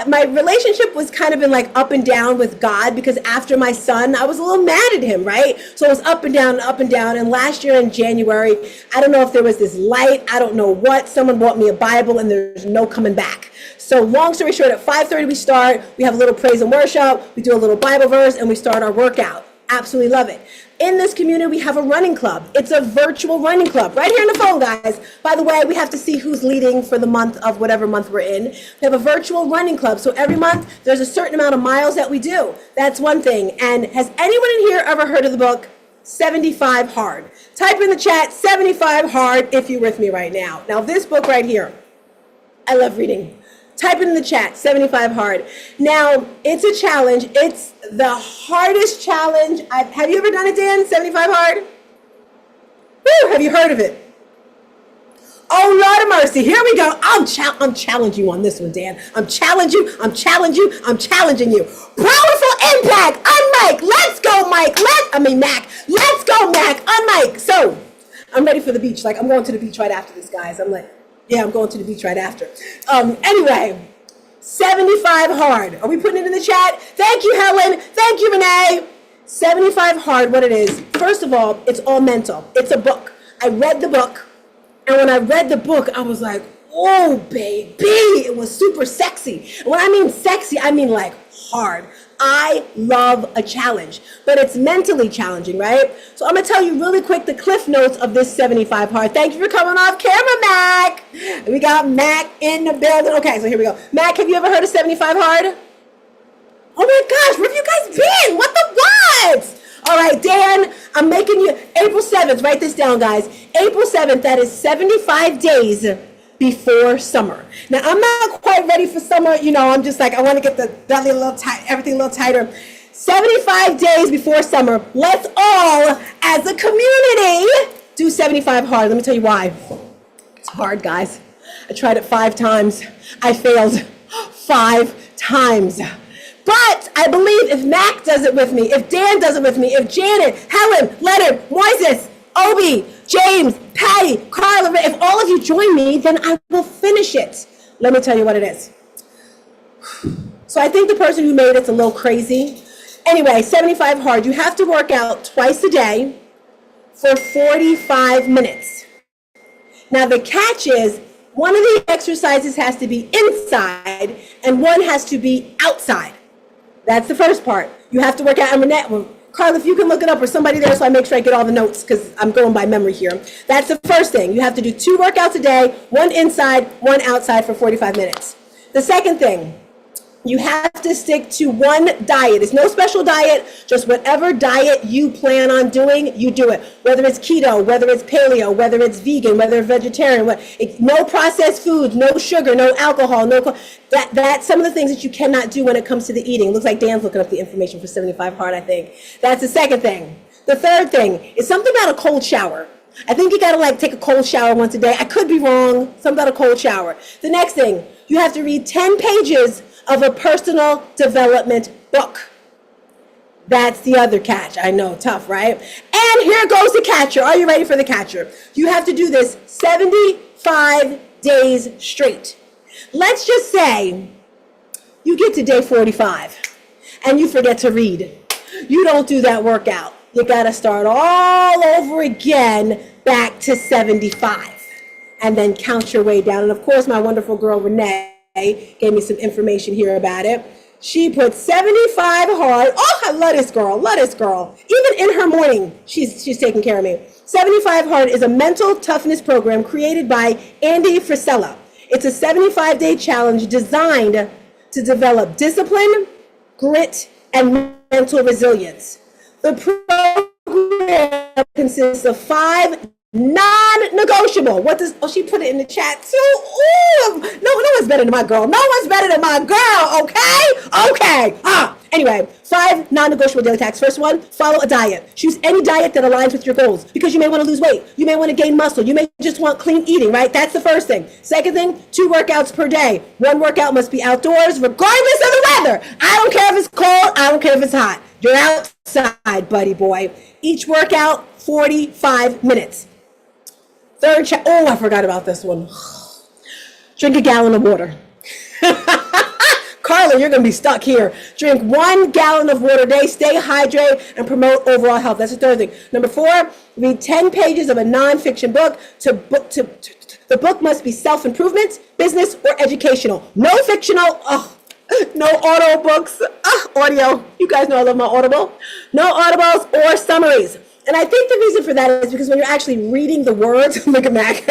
My relationship was kind of been like up and down with God, because after my son, I was a little mad at him, right? So it was up and down, up and down. And last year in January, I don't know if there was this light, I don't know what, someone bought me a Bible and there's no coming back. So long story short, at 5:30 we start, we have a little praise and worship, we do a little Bible verse, and we start our workout. Absolutely love it. In this community, we have a running club. It's a virtual running club right here on the phone, guys. By the way, we have to see who's leading for the month of whatever month we're in. We have a virtual running club. So every month, there's a certain amount of miles that we do. That's one thing. And has anyone in here ever heard of the book 75 Hard? Type in the chat 75 Hard if you're with me right now. Now, this book right here, I love reading. Type it in the chat, 75 Hard. Now, it's a challenge. It's the hardest challenge. Have you ever done it, Dan? 75 Hard? Woo, have you heard of it? Oh, Lord of mercy. Here we go. I'm challenging you on this one, Dan. I'm challenging you. Powerful impact. Unmic. Let's go, Mac. Let's go, Mac. Unmic. So, I'm ready for the beach. Like, I'm going to the beach right after this, guys. I'm going to the beach right after. Anyway, 75 Hard. Are we putting it in the chat? Thank you, Helen. Thank you, Renee. 75 Hard, what it is. First of all, it's all mental. It's a book. I read the book. And when I read the book, I was like, oh, baby. It was super sexy. And when I mean sexy, I mean like hard. I love a challenge, but it's mentally challenging, right? So I'm gonna tell you really quick the cliff notes of this 75 Hard. Thank you for coming off camera, Mac. We got Mac in the building. Okay, so here we go. Mac, have you ever heard of 75 Hard? Oh my gosh, where have you guys been? What the what? All right, Dan, I'm making you, April 7th, write this down, guys. April 7th, that is 75 days before summer. Now, I'm not quite ready for summer. I'm just like, I want to get the belly a little tight, everything a little tighter. 75 days before summer, let's all, as a community, do 75 Hard. Let me tell you why. It's hard, guys. I tried it 5 times. I failed 5 times. But I believe if Mac does it with me, if Dan does it with me, if Janet, Helen, Leonard, Moises, Obi, James, Patty, Carla, if all of you join me, then I will finish it. Let me tell you what it is. So I think the person who made it's a little crazy. Anyway, 75 Hard. You have to work out twice a day for 45 minutes. Now the catch is, one of the exercises has to be inside and one has to be outside. That's the first part. You have to work out. Carla, if you can look it up, or somebody there, so I make sure I get all the notes, because I'm going by memory here. That's the first thing. You have to do 2 workouts a day, 1 inside, 1 outside for 45 minutes. The second thing, You have to stick to one diet. It's no special diet, just whatever diet you plan on doing, you do it. Whether it's keto, whether it's paleo, whether it's vegan, whether it's vegetarian, no processed foods, no sugar, no alcohol, that's some of the things that you cannot do when it comes to the eating. It looks like Dan's looking up the information for 75 Hard, I think. That's the second thing. The third thing is something about a cold shower. I think you gotta take a cold shower once a day. I could be wrong, something about a cold shower. The next thing, you have to read 10 pages of a personal development book. That's the other catch. I know, tough, right? And here goes the catcher. Are you ready for the catcher? You have to do this 75 days straight. Let's just say you get to day 45 and you forget to read. You don't do that workout. You got to start all over again back to 75 and then count your way down. And of course, my wonderful girl, Renee, gave me some information here about it. She put 75 hard. Oh, I love this girl. Love this girl. Even in her morning, she's taking care of me. 75 Hard is a mental toughness program created by Andy Frisella. It's a 75-day challenge designed to develop discipline, grit, and mental resilience. The program consists of 5 non-negotiable. She put it in the chat too. Ooh, no one's better than my girl. No one's better than my girl, okay? Anyway, 5 non-negotiable daily tasks. First one, follow a diet. Choose any diet that aligns with your goals because you may want to lose weight. You may want to gain muscle. You may just want clean eating, right? That's the first thing. Second thing, 2 workouts per day. 1 workout must be outdoors regardless of the weather. I don't care if it's cold. I don't care if it's hot. You're outside, buddy boy. Each workout, 45 minutes. Third, I forgot about this one. Drink a gallon of water. Carla, you're going to be stuck here. Drink 1 gallon of water a day. Stay hydrated and promote overall health. That's the third thing. Number 4, read 10 pages of a nonfiction book. The book must be self-improvement, business, or educational. No fictional. No audio books. Audio. You guys know I love my Audible. No audibles or summaries. And I think the reason for that is because when you're actually reading the words, look at Mac,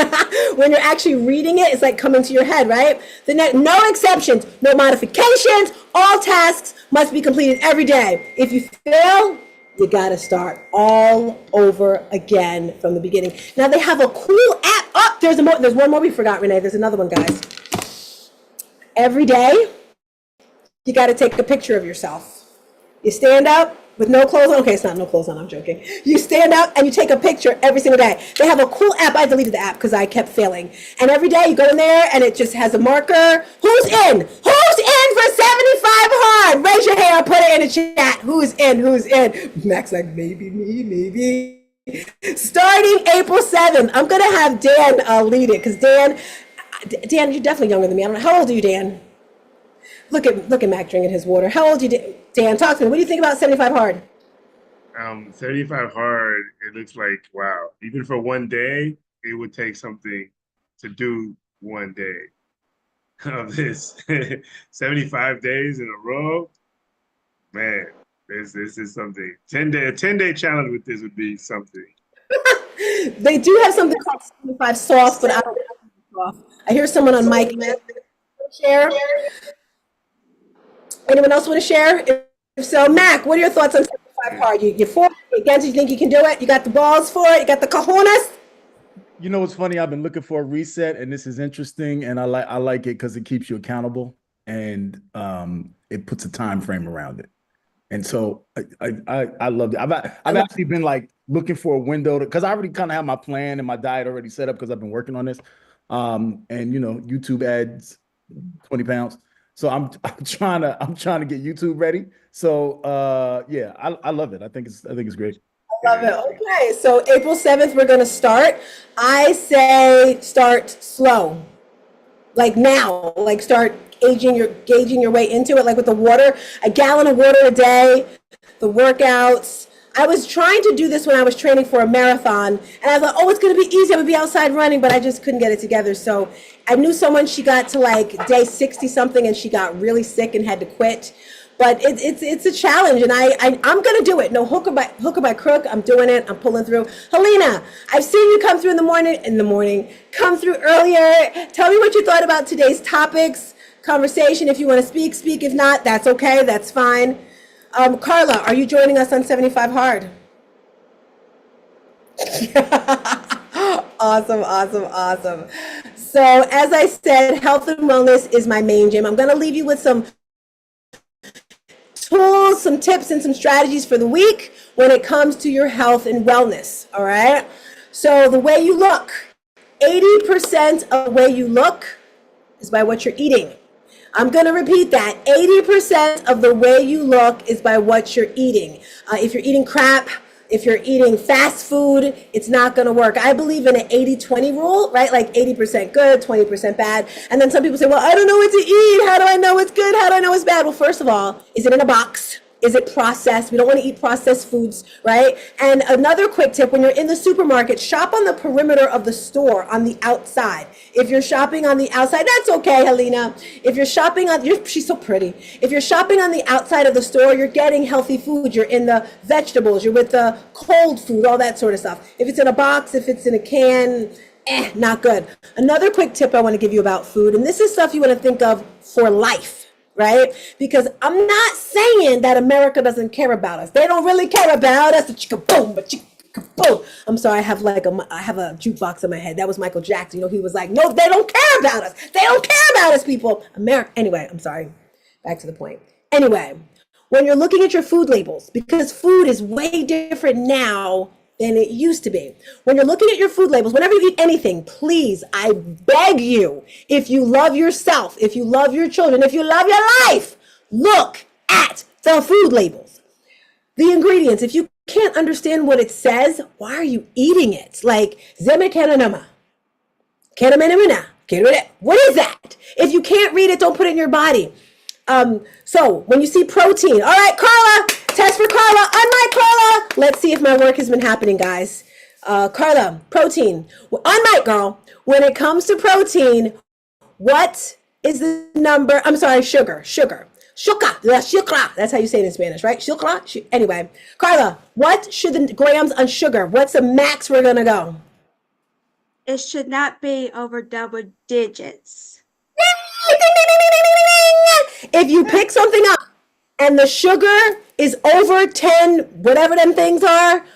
when you're actually reading it, it's like coming to your head, right? No exceptions, no modifications, all tasks must be completed every day. If you fail, you got to start all over again from the beginning. Now they have a cool app. Oh, there's one more we forgot, Renee. There's another one, guys. Every day, you got to take a picture of yourself. You stand up with no clothes on. Okay, it's not no clothes on, I'm joking. You stand up and you take a picture every single day. They have a cool app. I deleted the app because I kept failing. And every day you go in there and it just has a marker. Who's in? Who's in for 75 Hard? Raise your hand, put it in the chat. Who's in? Who's in? Max like, maybe me, maybe. Starting April 7th, I'm going to have Dan lead it because Dan, you're definitely younger than me. I don't know. How old are you, Dan? Look at Mac drinking his water. How old are you, Dan? Talk to me. What do you think about 75 Hard? 75 Hard, it looks like, wow. Even for one day, it would take something to do one day of this. 75 days in a row, man, this is something. A 10-day challenge with this would be something. They do have something called 75 Soft, but I don't know soft. I hear someone on mic share. Anyone else want to share? If so, Mac, what are your thoughts on 75 Hard? You're for it, against it? You think you can do it? You got the balls for it? You got the cojones? You know what's funny? I've been looking for a reset, and this is interesting, and I like it because it keeps you accountable, and it puts a time frame around it. And so I loved it. I've actually been like looking for a window because I already kind of have my plan and my diet already set up because I've been working on this. And YouTube ads 20 pounds. So I'm trying to get YouTube ready. So I love it. I think it's great. I love it. Okay, so April 7th we're gonna start. I say start slow. Like now, like start gauging your way into it, like with the water, a gallon of water a day, the workouts. I was trying to do this when I was training for a marathon, and I thought, oh, it's going to be easy. I'm going to be outside running, but I just couldn't get it together. So I knew someone, she got to like day 60 something, and she got really sick and had to quit. But it's a challenge, and I'm going to do it. No hook or by crook. I'm doing it. I'm pulling through. Helena, I've seen you come through in the morning, come through earlier. Tell me what you thought about today's topics. conversation. If you want to speak, speak. If not, that's okay. That's fine. Carla, are you joining us on 75 Hard? Awesome, awesome, awesome. So as I said, health and wellness is my main gym. I'm going to leave you with some tools, some tips, and some strategies for the week when it comes to your health and wellness. All right. So the way you look, 80% of the way you look is by what you're eating. I'm going to repeat that. 80% of the way you look is by what you're eating. If you're eating crap, if you're eating fast food, it's not going to work. I believe in an 80-20 rule, right? Like 80% good, 20% bad. And then some people say, well, I don't know what to eat. How do I know what's good? How do I know what's bad? Well, first of all, is it in a box? Is it processed? We don't want to eat processed foods, right? And another quick tip, when you're in the supermarket, shop on the perimeter of the store on the outside. If you're shopping on the outside, that's okay, Helena. If you're shopping on, she's so pretty. If you're shopping on the outside of the store, you're getting healthy food. You're in the vegetables, you're with the cold food, all that sort of stuff. If it's in a box, if it's in a can, not good. Another quick tip I want to give you about food, and this is stuff you want to think of for life. Right? Because I'm not saying that America doesn't care about us. They don't really care about us. Chicka-boom, but chicka-boom. I'm sorry, I have a jukebox in my head. That was Michael Jackson. He was like, no, they don't care about us. They don't care about us, people. America. Anyway, I'm sorry. Back to the point. Anyway, when you're looking at your food labels, because food is way different now than it used to be. When you're looking at your food labels, whenever you eat anything, please, I beg you, if you love yourself, if you love your children, if you love your life, look at the food labels. The ingredients, if you can't understand what it says, why are you eating it? Like, zemekananama, kanamenamina, what is that? If you can't read it, don't put it in your body. So when you see protein, all right, Carla, test for Carla, unmic Carla. Let's see if my work has been happening, guys. Carla, protein, unmic girl. When it comes to protein, what is the number? I'm sorry, sugar. That's how you say it in Spanish, right? Anyway, Carla, what should the grams on sugar? What's the max we're gonna go? It should not be over double digits. If you pick something up and the sugar is over 10, whatever them things are,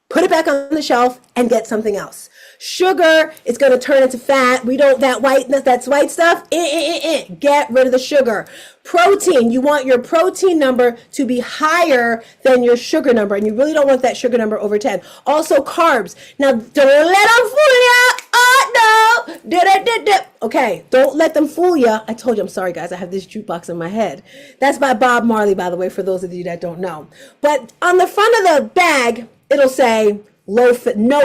put it back on the shelf and get something else. Sugar is going to turn into fat. That's white stuff. Get rid of the sugar. Protein, you want your protein number to be higher than your sugar number, and you really don't want that sugar number over 10. Also, carbs. Now, don't let them fool you. Oh, no. Okay, don't let them fool you. I told you, I'm sorry, guys. I have this jukebox in my head. That's by Bob Marley, by the way, for those of you that don't know. But on the front of the bag, it'll say no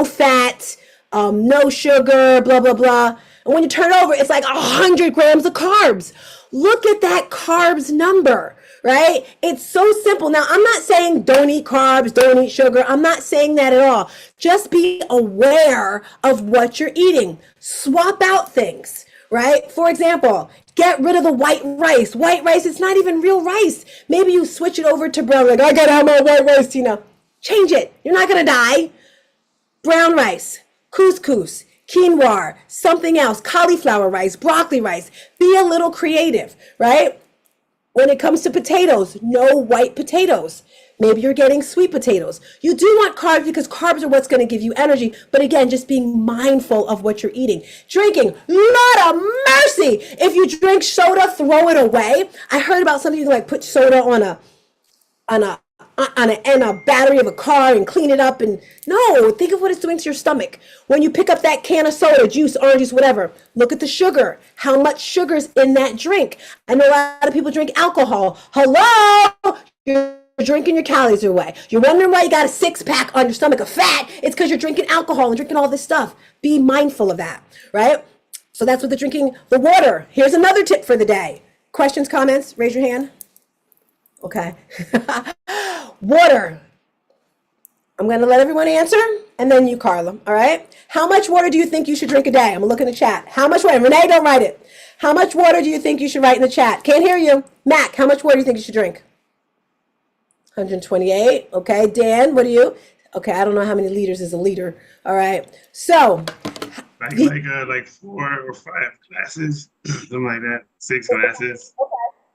fat, no sugar, blah, blah, blah. And when you turn it over, it's like 100 grams of carbs. Look at that carbs number, right? It's so simple. Now, I'm not saying don't eat carbs, don't eat sugar. I'm not saying that at all. Just be aware of what you're eating. Swap out things, right? For example, get rid of the white rice. White rice, it's not even real rice. Maybe you switch it over to brown. Like, I gotta have my white rice, Tina. Change it. You're not gonna die. Brown rice, couscous, quinoa, something else, cauliflower rice, broccoli rice. Be a little creative, right? When it comes to potatoes, no white potatoes. Maybe you're getting sweet potatoes. You do want carbs because carbs are what's going to give you energy. But again, just being mindful of what you're eating. Drinking, Lord of mercy. If you drink soda, throw it away. I heard about something you can like put soda on a battery of a car and clean it up. And no, think of what it's doing to your stomach. When you pick up that can of soda, juice, orange juice, whatever, look at the sugar. How much sugar's in that drink? I know a lot of people drink alcohol. Hello? You're drinking your calories away. You're wondering why you got a 6-pack on your stomach of fat. It's because you're drinking alcohol and drinking all this stuff. Be mindful of that, right? So that's what the drinking, the water. Here's another tip for the day. Questions, comments? Raise your hand. Okay. Water. I'm going to let everyone answer, and then you, Carla, all right? How much water do you think you should drink a day? I'm going to look in the chat. How much water? Renee, don't write it. How much water do you think you should write in the chat? Can't hear you. Mac, how much water do you think you should drink? 128. Okay. Dan, what do you? Okay, I don't know how many liters is a liter. All right. So like 4 or 5 glasses, something like that. 6 glasses.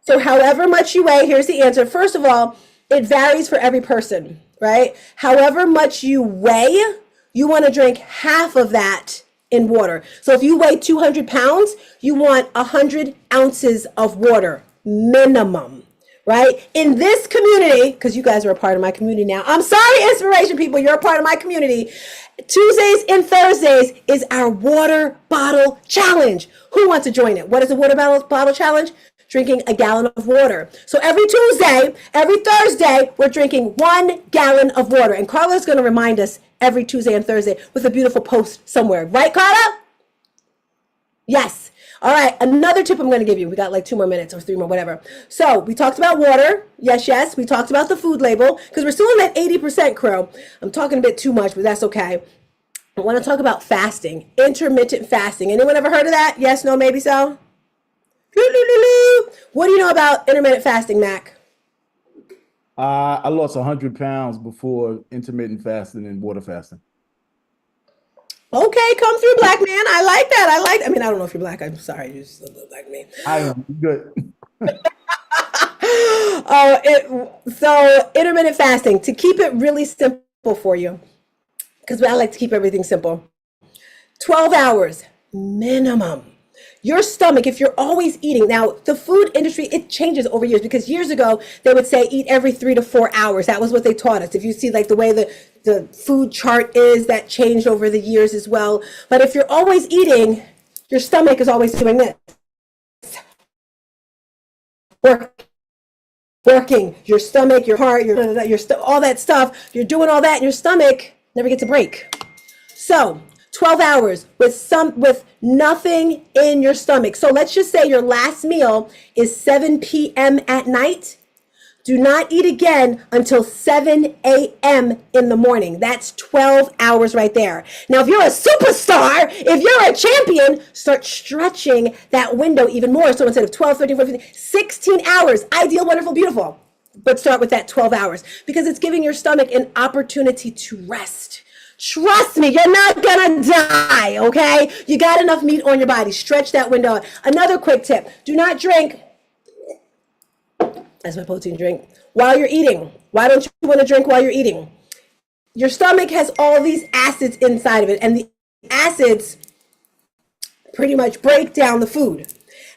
So however much you weigh, here's the answer. First of all, it varies for every person, right? However much you weigh, you want to drink half of that in water. So if you weigh 200 pounds, you want 100 ounces of water minimum, right? In this community, because you guys are a part of my community now. I'm sorry, inspiration people, you're a part of my community. Tuesdays and Thursdays is our water bottle challenge. Who wants to join it? What is the water bottle challenge? Drinking a gallon of water. So every Tuesday, every Thursday, we're drinking 1 gallon of water. And Carla's going to remind us every Tuesday and Thursday with a beautiful post somewhere. Right, Carla? Yes. All right. Another tip I'm going to give you. We got like 2 more minutes or 3 more, whatever. So we talked about water. Yes, yes. We talked about the food label because we're still in that 80% crew. I'm talking a bit too much, but that's okay. I want to talk about fasting, intermittent fasting. Anyone ever heard of that? Yes, no, maybe so? What do you know about intermittent fasting, Mac? I lost 100 pounds before intermittent fasting and water fasting. Okay, come through, black man. I like that. I mean, I don't know if you're black. I'm sorry. You're just a little black man. I am good. So intermittent fasting, to keep it really simple for you, because I like to keep everything simple. 12 hours minimum. Your stomach, if you're always eating, now the food industry, it changes over years because years ago they would say eat every 3 to 4 hours. That was what they taught us. If you see like the way the food chart is, that changed over the years as well. But if you're always eating, your stomach is always doing this. Working, your stomach, your heart, all that stuff, you're doing all that and your stomach never gets a break. So 12 hours with nothing in your stomach. So let's just say your last meal is 7 p.m. at night. Do not eat again until 7 a.m. in the morning. That's 12 hours right there. Now, if you're a superstar, if you're a champion, start stretching that window even more. So instead of 12, 13, 14, 15, 16 hours, ideal, wonderful, beautiful. But start with that 12 hours because it's giving your stomach an opportunity to rest. Trust me, you're not gonna die, okay? You got enough meat on your body. Stretch that window. Another quick tip, do not drink, that's my protein drink, while you're eating. Why don't you wanna drink while you're eating? Your stomach has all these acids inside of it, and the acids pretty much break down the food.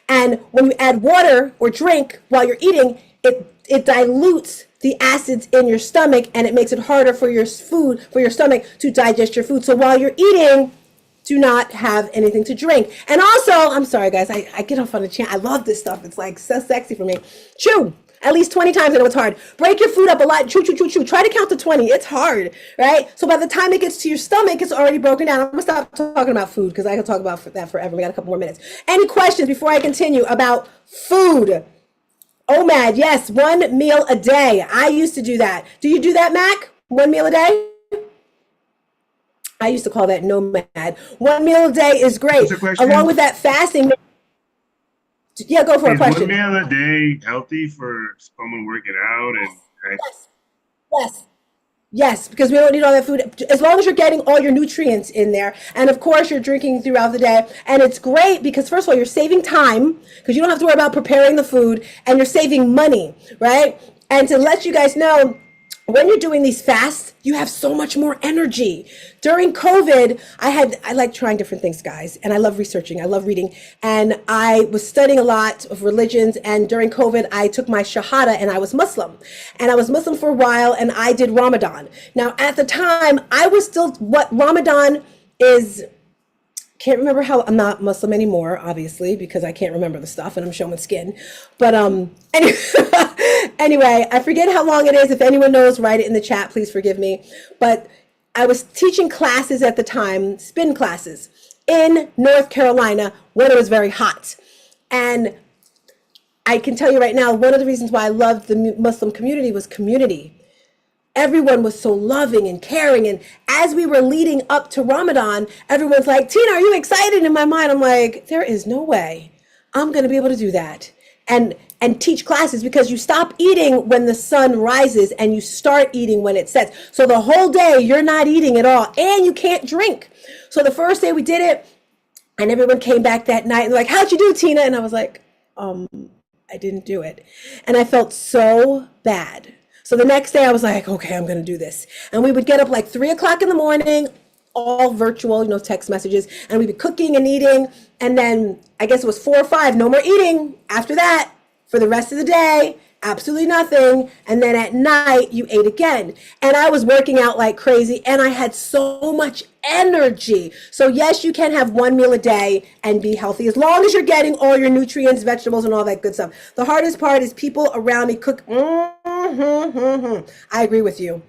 And when you add water or drink while you're eating, it dilutes the acids in your stomach and it makes it harder for your stomach to digest your food. So while you're eating, do not have anything to drink. And also, I'm sorry guys, I get off on a chant. I love this stuff. It's like so sexy for me. Chew at least 20 times. I know it's hard. Break your food up a lot. Chew, chew, chew, chew. Try to count to 20. It's hard, right? So by the time it gets to your stomach, it's already broken down. I'm gonna stop talking about food because I can talk about that forever. We got a couple more minutes. Any questions before I continue about food? OMAD, yes, 1 meal a day. I used to do that. Do you do that, Mac? 1 meal a day? I used to call that nomad. 1 meal a day is great. Along with that fasting. Yeah, go for a question. Is 1 meal a day healthy for someone working out? Yes, because we don't need all that food. As long as you're getting all your nutrients in there. And of course, you're drinking throughout the day. And it's great because, first of all, you're saving time because you don't have to worry about preparing the food and you're saving money, right? And to let you guys know, when you're doing these fasts, you have so much more energy. During COVID, I like trying different things, guys, and I love researching, I love reading, and I was studying a lot of religions, and during COVID, I took my Shahada, and I was Muslim. And I was Muslim for a while, and I did Ramadan. Now, at the time, I was still, what Ramadan is, can't remember how, I'm not Muslim anymore, obviously, because I can't remember the stuff and I'm showing skin. But anyway, I forget how long it is. If anyone knows, write it in the chat, please forgive me. But I was teaching classes at the time, spin classes, in North Carolina when it was very hot. And I can tell you right now, one of the reasons why I loved the Muslim community was community. Everyone was so loving and caring. And as we were leading up to Ramadan, everyone's like, Tina, are you excited? In my mind, I'm like, there is no way I'm going to be able to do that. And teach classes because you stop eating when the sun rises and you start eating when it sets. So the whole day you're not eating at all and you can't drink. So the first day we did it, And everyone came back that night and like, how'd you do, Tina? And I was like, I didn't do it. And I felt so bad. So the next day I was like, okay, I'm going to do this. And we would get up like 3 o'clock in the morning, all virtual, text messages, and we'd be cooking and eating. And then I guess it was 4 or 5, no more eating after that for the rest of the day. Absolutely nothing. And then at night you ate again. And I was working out like crazy and I had so much energy. So yes, you can have 1 meal a day and be healthy as long as you're getting all your nutrients, vegetables, and all that good stuff. The hardest part is people around me cook. I agree with you.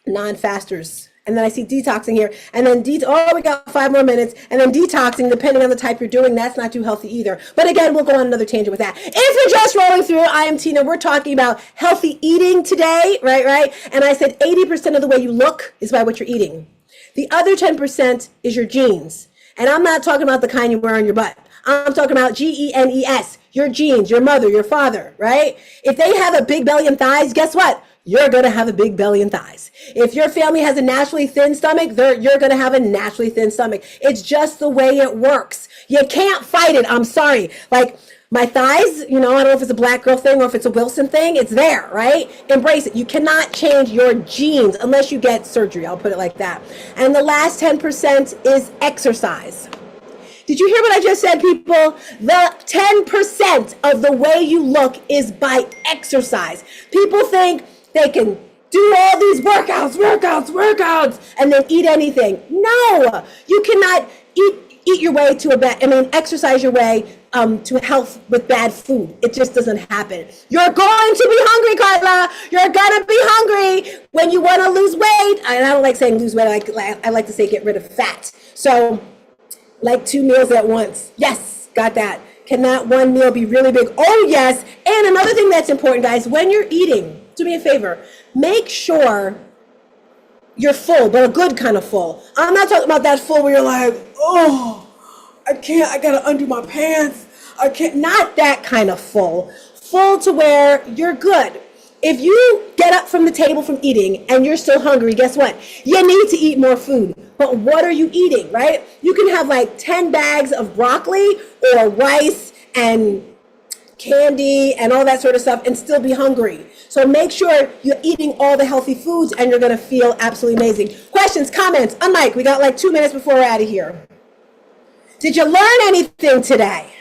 Non-fasters. And then I see detoxing here. And then, we got 5 more minutes. And then detoxing, depending on the type you're doing, that's not too healthy either. But again, we'll go on another tangent with that. If you're just rolling through, I am Tina. We're talking about healthy eating today, right? And I said 80% of the way you look is by what you're eating. The other 10% is your genes. And I'm not talking about the kind you wear on your butt. I'm talking about genes, your genes, your mother, your father, right? If they have a big belly and thighs, guess what? You're going to have a big belly and thighs. If your family has a naturally thin stomach, you're going to have a naturally thin stomach. It's just the way it works. You can't fight it. I'm sorry. Like my thighs, I don't know if it's a black girl thing or if it's a Wilson thing. It's there, right? Embrace it. You cannot change your genes unless you get surgery. I'll put it like that. And the last 10% is exercise. Did you hear what I just said, people? The 10% of the way you look is by exercise. People think they can do all these workouts, and then eat anything. No, you cannot eat your way to exercise your way to health with bad food. It just doesn't happen. You're going to be hungry, Carla. You're going to be hungry when you want to lose weight. And I don't like saying lose weight. I like to say get rid of fat. So like 2 meals at once. Yes, got that. Can that 1 meal be really big? Oh, yes. And another thing that's important, guys, when you're eating, do me a favor, make sure you're full, but a good kind of full. I'm not talking about that full where you're like, oh, I can't, I gotta undo my pants. I can't, not that kind of full. Full to where you're good. If you get up from the table from eating and you're still hungry, guess what? You need to eat more food. But what are you eating, right? You can have like 10 bags of broccoli or rice and candy and all that sort of stuff and still be hungry. So make sure you're eating all the healthy foods and you're gonna feel absolutely amazing. Questions, comments, on mic. We got like 2 minutes before we're out of here. Did you learn anything today?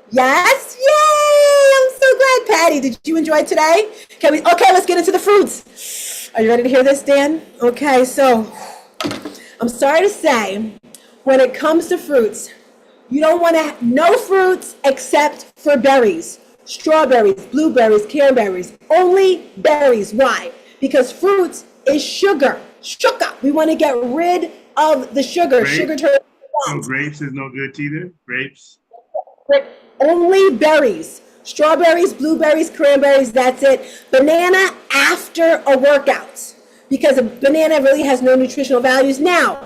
Yes? Yay! I'm so glad. Patty, did you enjoy today? Okay, let's get into the fruits. Are you ready to hear this, Dan? Okay, so I'm sorry to say, when it comes to fruits, you don't want to no fruits except for berries. Strawberries, blueberries, cranberries, only berries. Why? Because fruits is sugar. Sugar. We want to get rid of the sugar. Sugar turns. So grapes is no good either? Grapes? Only berries. Strawberries, blueberries, cranberries, that's it. Banana after a workout. Because a banana really has no nutritional values. Now,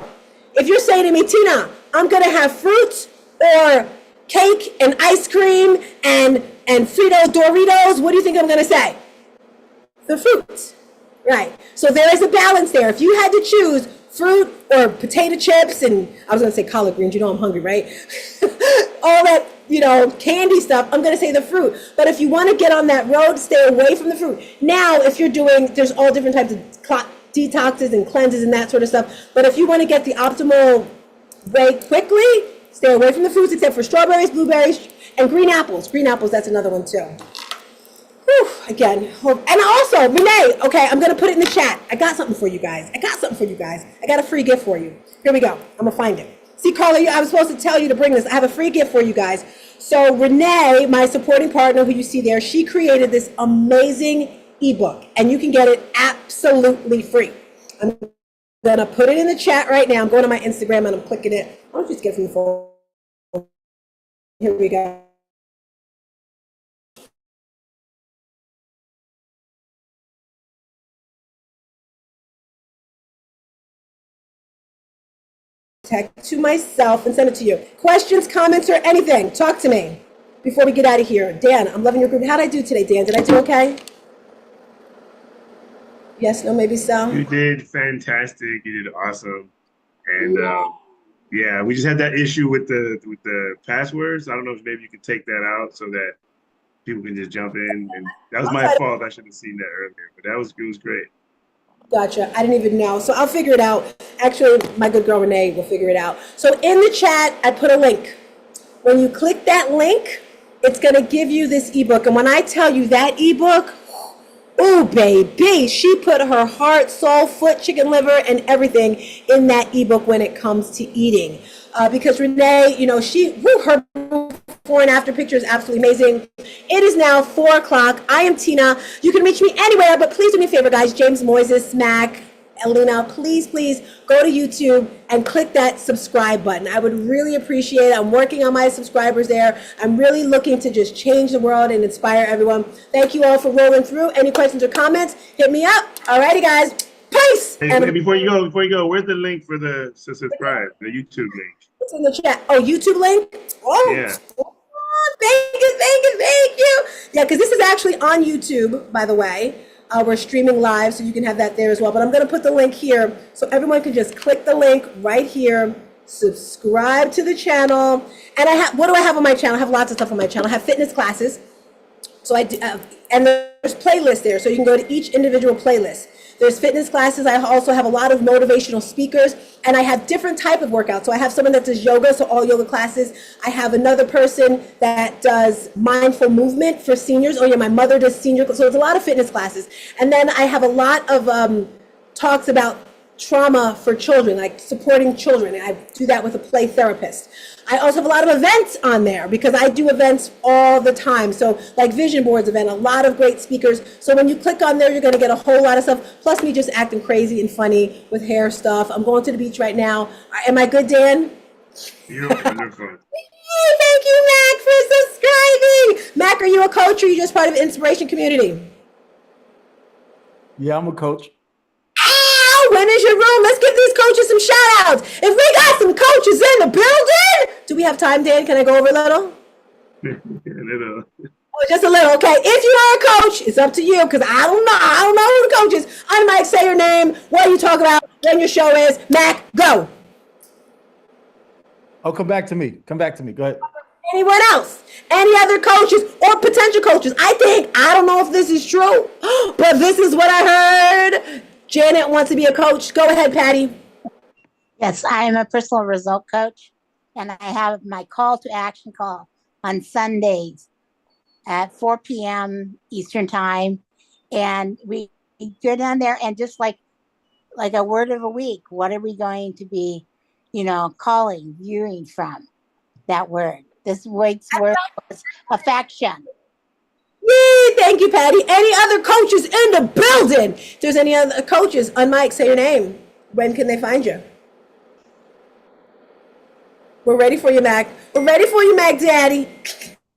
if you're saying to me, Tina, I'm going to have fruits or cake and ice cream and Fritos, Doritos, what do you think I'm going to say? The fruits. Right. So there is a balance there. If you had to choose fruit or potato chips and I was going to say collard greens, I'm hungry, right? All that, candy stuff, I'm going to say the fruit. But if you want to get on that road, stay away from the fruit. Now, if you're there's all different types of detoxes and cleanses and that sort of stuff. But if you want to get the optimal way quickly, stay away from the fruits except for strawberries, blueberries, and green apples. Green apples, that's another one too. Whew, again. And also, Renee, okay, I'm going to put it in the chat. I got something for you guys. I got a free gift for you. Here we go. I'm going to find it. See, Carla, I was supposed to tell you to bring this. I have a free gift for you guys. So Renee, my supporting partner who you see there, she created this amazing ebook, and you can get it absolutely free. I'm going to put it in the chat right now. I'm going to my Instagram, and I'm clicking it. Why don't you just get it from the phone? Here we go. Text to myself and send it to you. Questions, comments, or anything, talk to me before we get out of here. Dan, I'm loving your group. How'd I do today, Dan? Did I do okay? Yes, no, maybe so. You did fantastic. You did awesome. And Yeah, we just had that issue with the passwords. I don't know if maybe you could take that out so that people can just jump in. And that was my fault. I should have seen that earlier, but it was great. Gotcha. I didn't even know. So I'll figure it out. Actually, my good girl Renee will figure it out. So in the chat, I put a link. When you click that link, it's going to give you this ebook. And when I tell you that ebook, oh, baby, she put her heart, soul, foot, chicken liver, and everything in that ebook when it comes to eating. Because Renee, you know, her before and after picture is absolutely amazing. It is now 4 o'clock. I am Tina. You can reach me anywhere, but please do me a favor, guys. James Moises, Mac, Elena, please go to YouTube and click that subscribe button. I would really appreciate it. I'm working on my subscribers there. I'm really looking to just change the world and inspire everyone. Thank you all for rolling through. Any questions or comments, hit me up. Alrighty, guys. Peace. Hey, and before you go, where's the link for to subscribe? The YouTube link. It's in the chat. Oh, YouTube link? Oh, yeah. Thank you. Yeah, because this is actually on YouTube, by the way. We're streaming live, so you can have that there as well. But I'm going to put the link here so everyone can just click the link right here, subscribe to the channel. And what do I have on my channel? I have lots of stuff on my channel. I have fitness classes. So I do, and there's playlists there, so you can go to each individual playlist. There's fitness classes. I also have a lot of motivational speakers, and I have different type of workouts. So I have someone that does yoga, so all yoga classes. I have another person that does mindful movement for seniors. Oh yeah, my mother does senior, so there's a lot of fitness classes. And then I have a lot of talks about trauma for children, like supporting children. I do that with a play therapist. I also have a lot of events on there because I do events all the time. So like Vision Boards event, a lot of great speakers. So when you click on there, you're going to get a whole lot of stuff. Plus me just acting crazy and funny with hair stuff. I'm going to the beach right now. Am I good, Dan? You're wonderful. Thank you, Mac, for subscribing. Mac, are you a coach or are you just part of the inspiration community? Yeah, I'm a coach. When is your room? Let's give these coaches some shout outs. If we got some coaches in the building, do we have time, Dan? Can I go over a little? little. Oh, just a little, okay. If you are a coach, it's up to you because I don't know who the coach is. On mic, say your name, what you talk about, when your show is. Mac, go. Oh, come back to me. Go ahead. Anyone else? Any other coaches or potential coaches? I don't know if this is true, but this is what I heard. Janet wants to be a coach. Go ahead, Patty. Yes, I am a personal result coach, and I have my call to action call on Sundays at 4 p.m. Eastern time. And we go down there and just like a word of a week, what are we going to be, viewing from that word? This week's word was affection. Yay, thank you, Patty. Any other coaches in the building? If there's any other coaches on mic, say your name. When can they find you? We're ready for you, Mac. We're ready for you, Mac Daddy.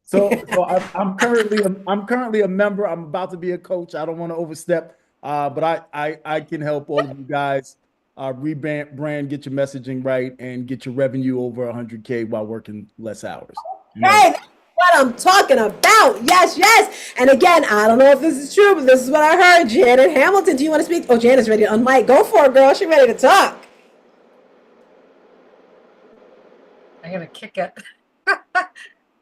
So I'm currently a member. I'm about to be a coach. I don't want to overstep, but I can help all of you guys rebrand, get your messaging right, and get your revenue over 100K while working less hours. Hey, that's what I'm talking about. Yes. And again, I don't know if this is true, but this is what I heard. Janet Hamilton, do you want to speak? Oh, Janet's ready to unmic. Go for it, girl. She's ready to talk. I'm going to kick it.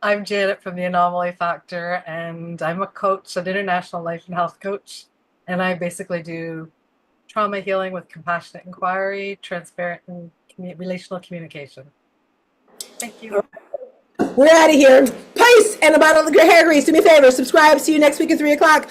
I'm Janet from the Anomaly Factor, and I'm a coach, an international life and health coach. And I basically do trauma healing with compassionate inquiry, transparent and relational communication. Thank you. We're out of here. Peace and about all the hair grease. Do me a favor. Subscribe. See you next week at 3 o'clock.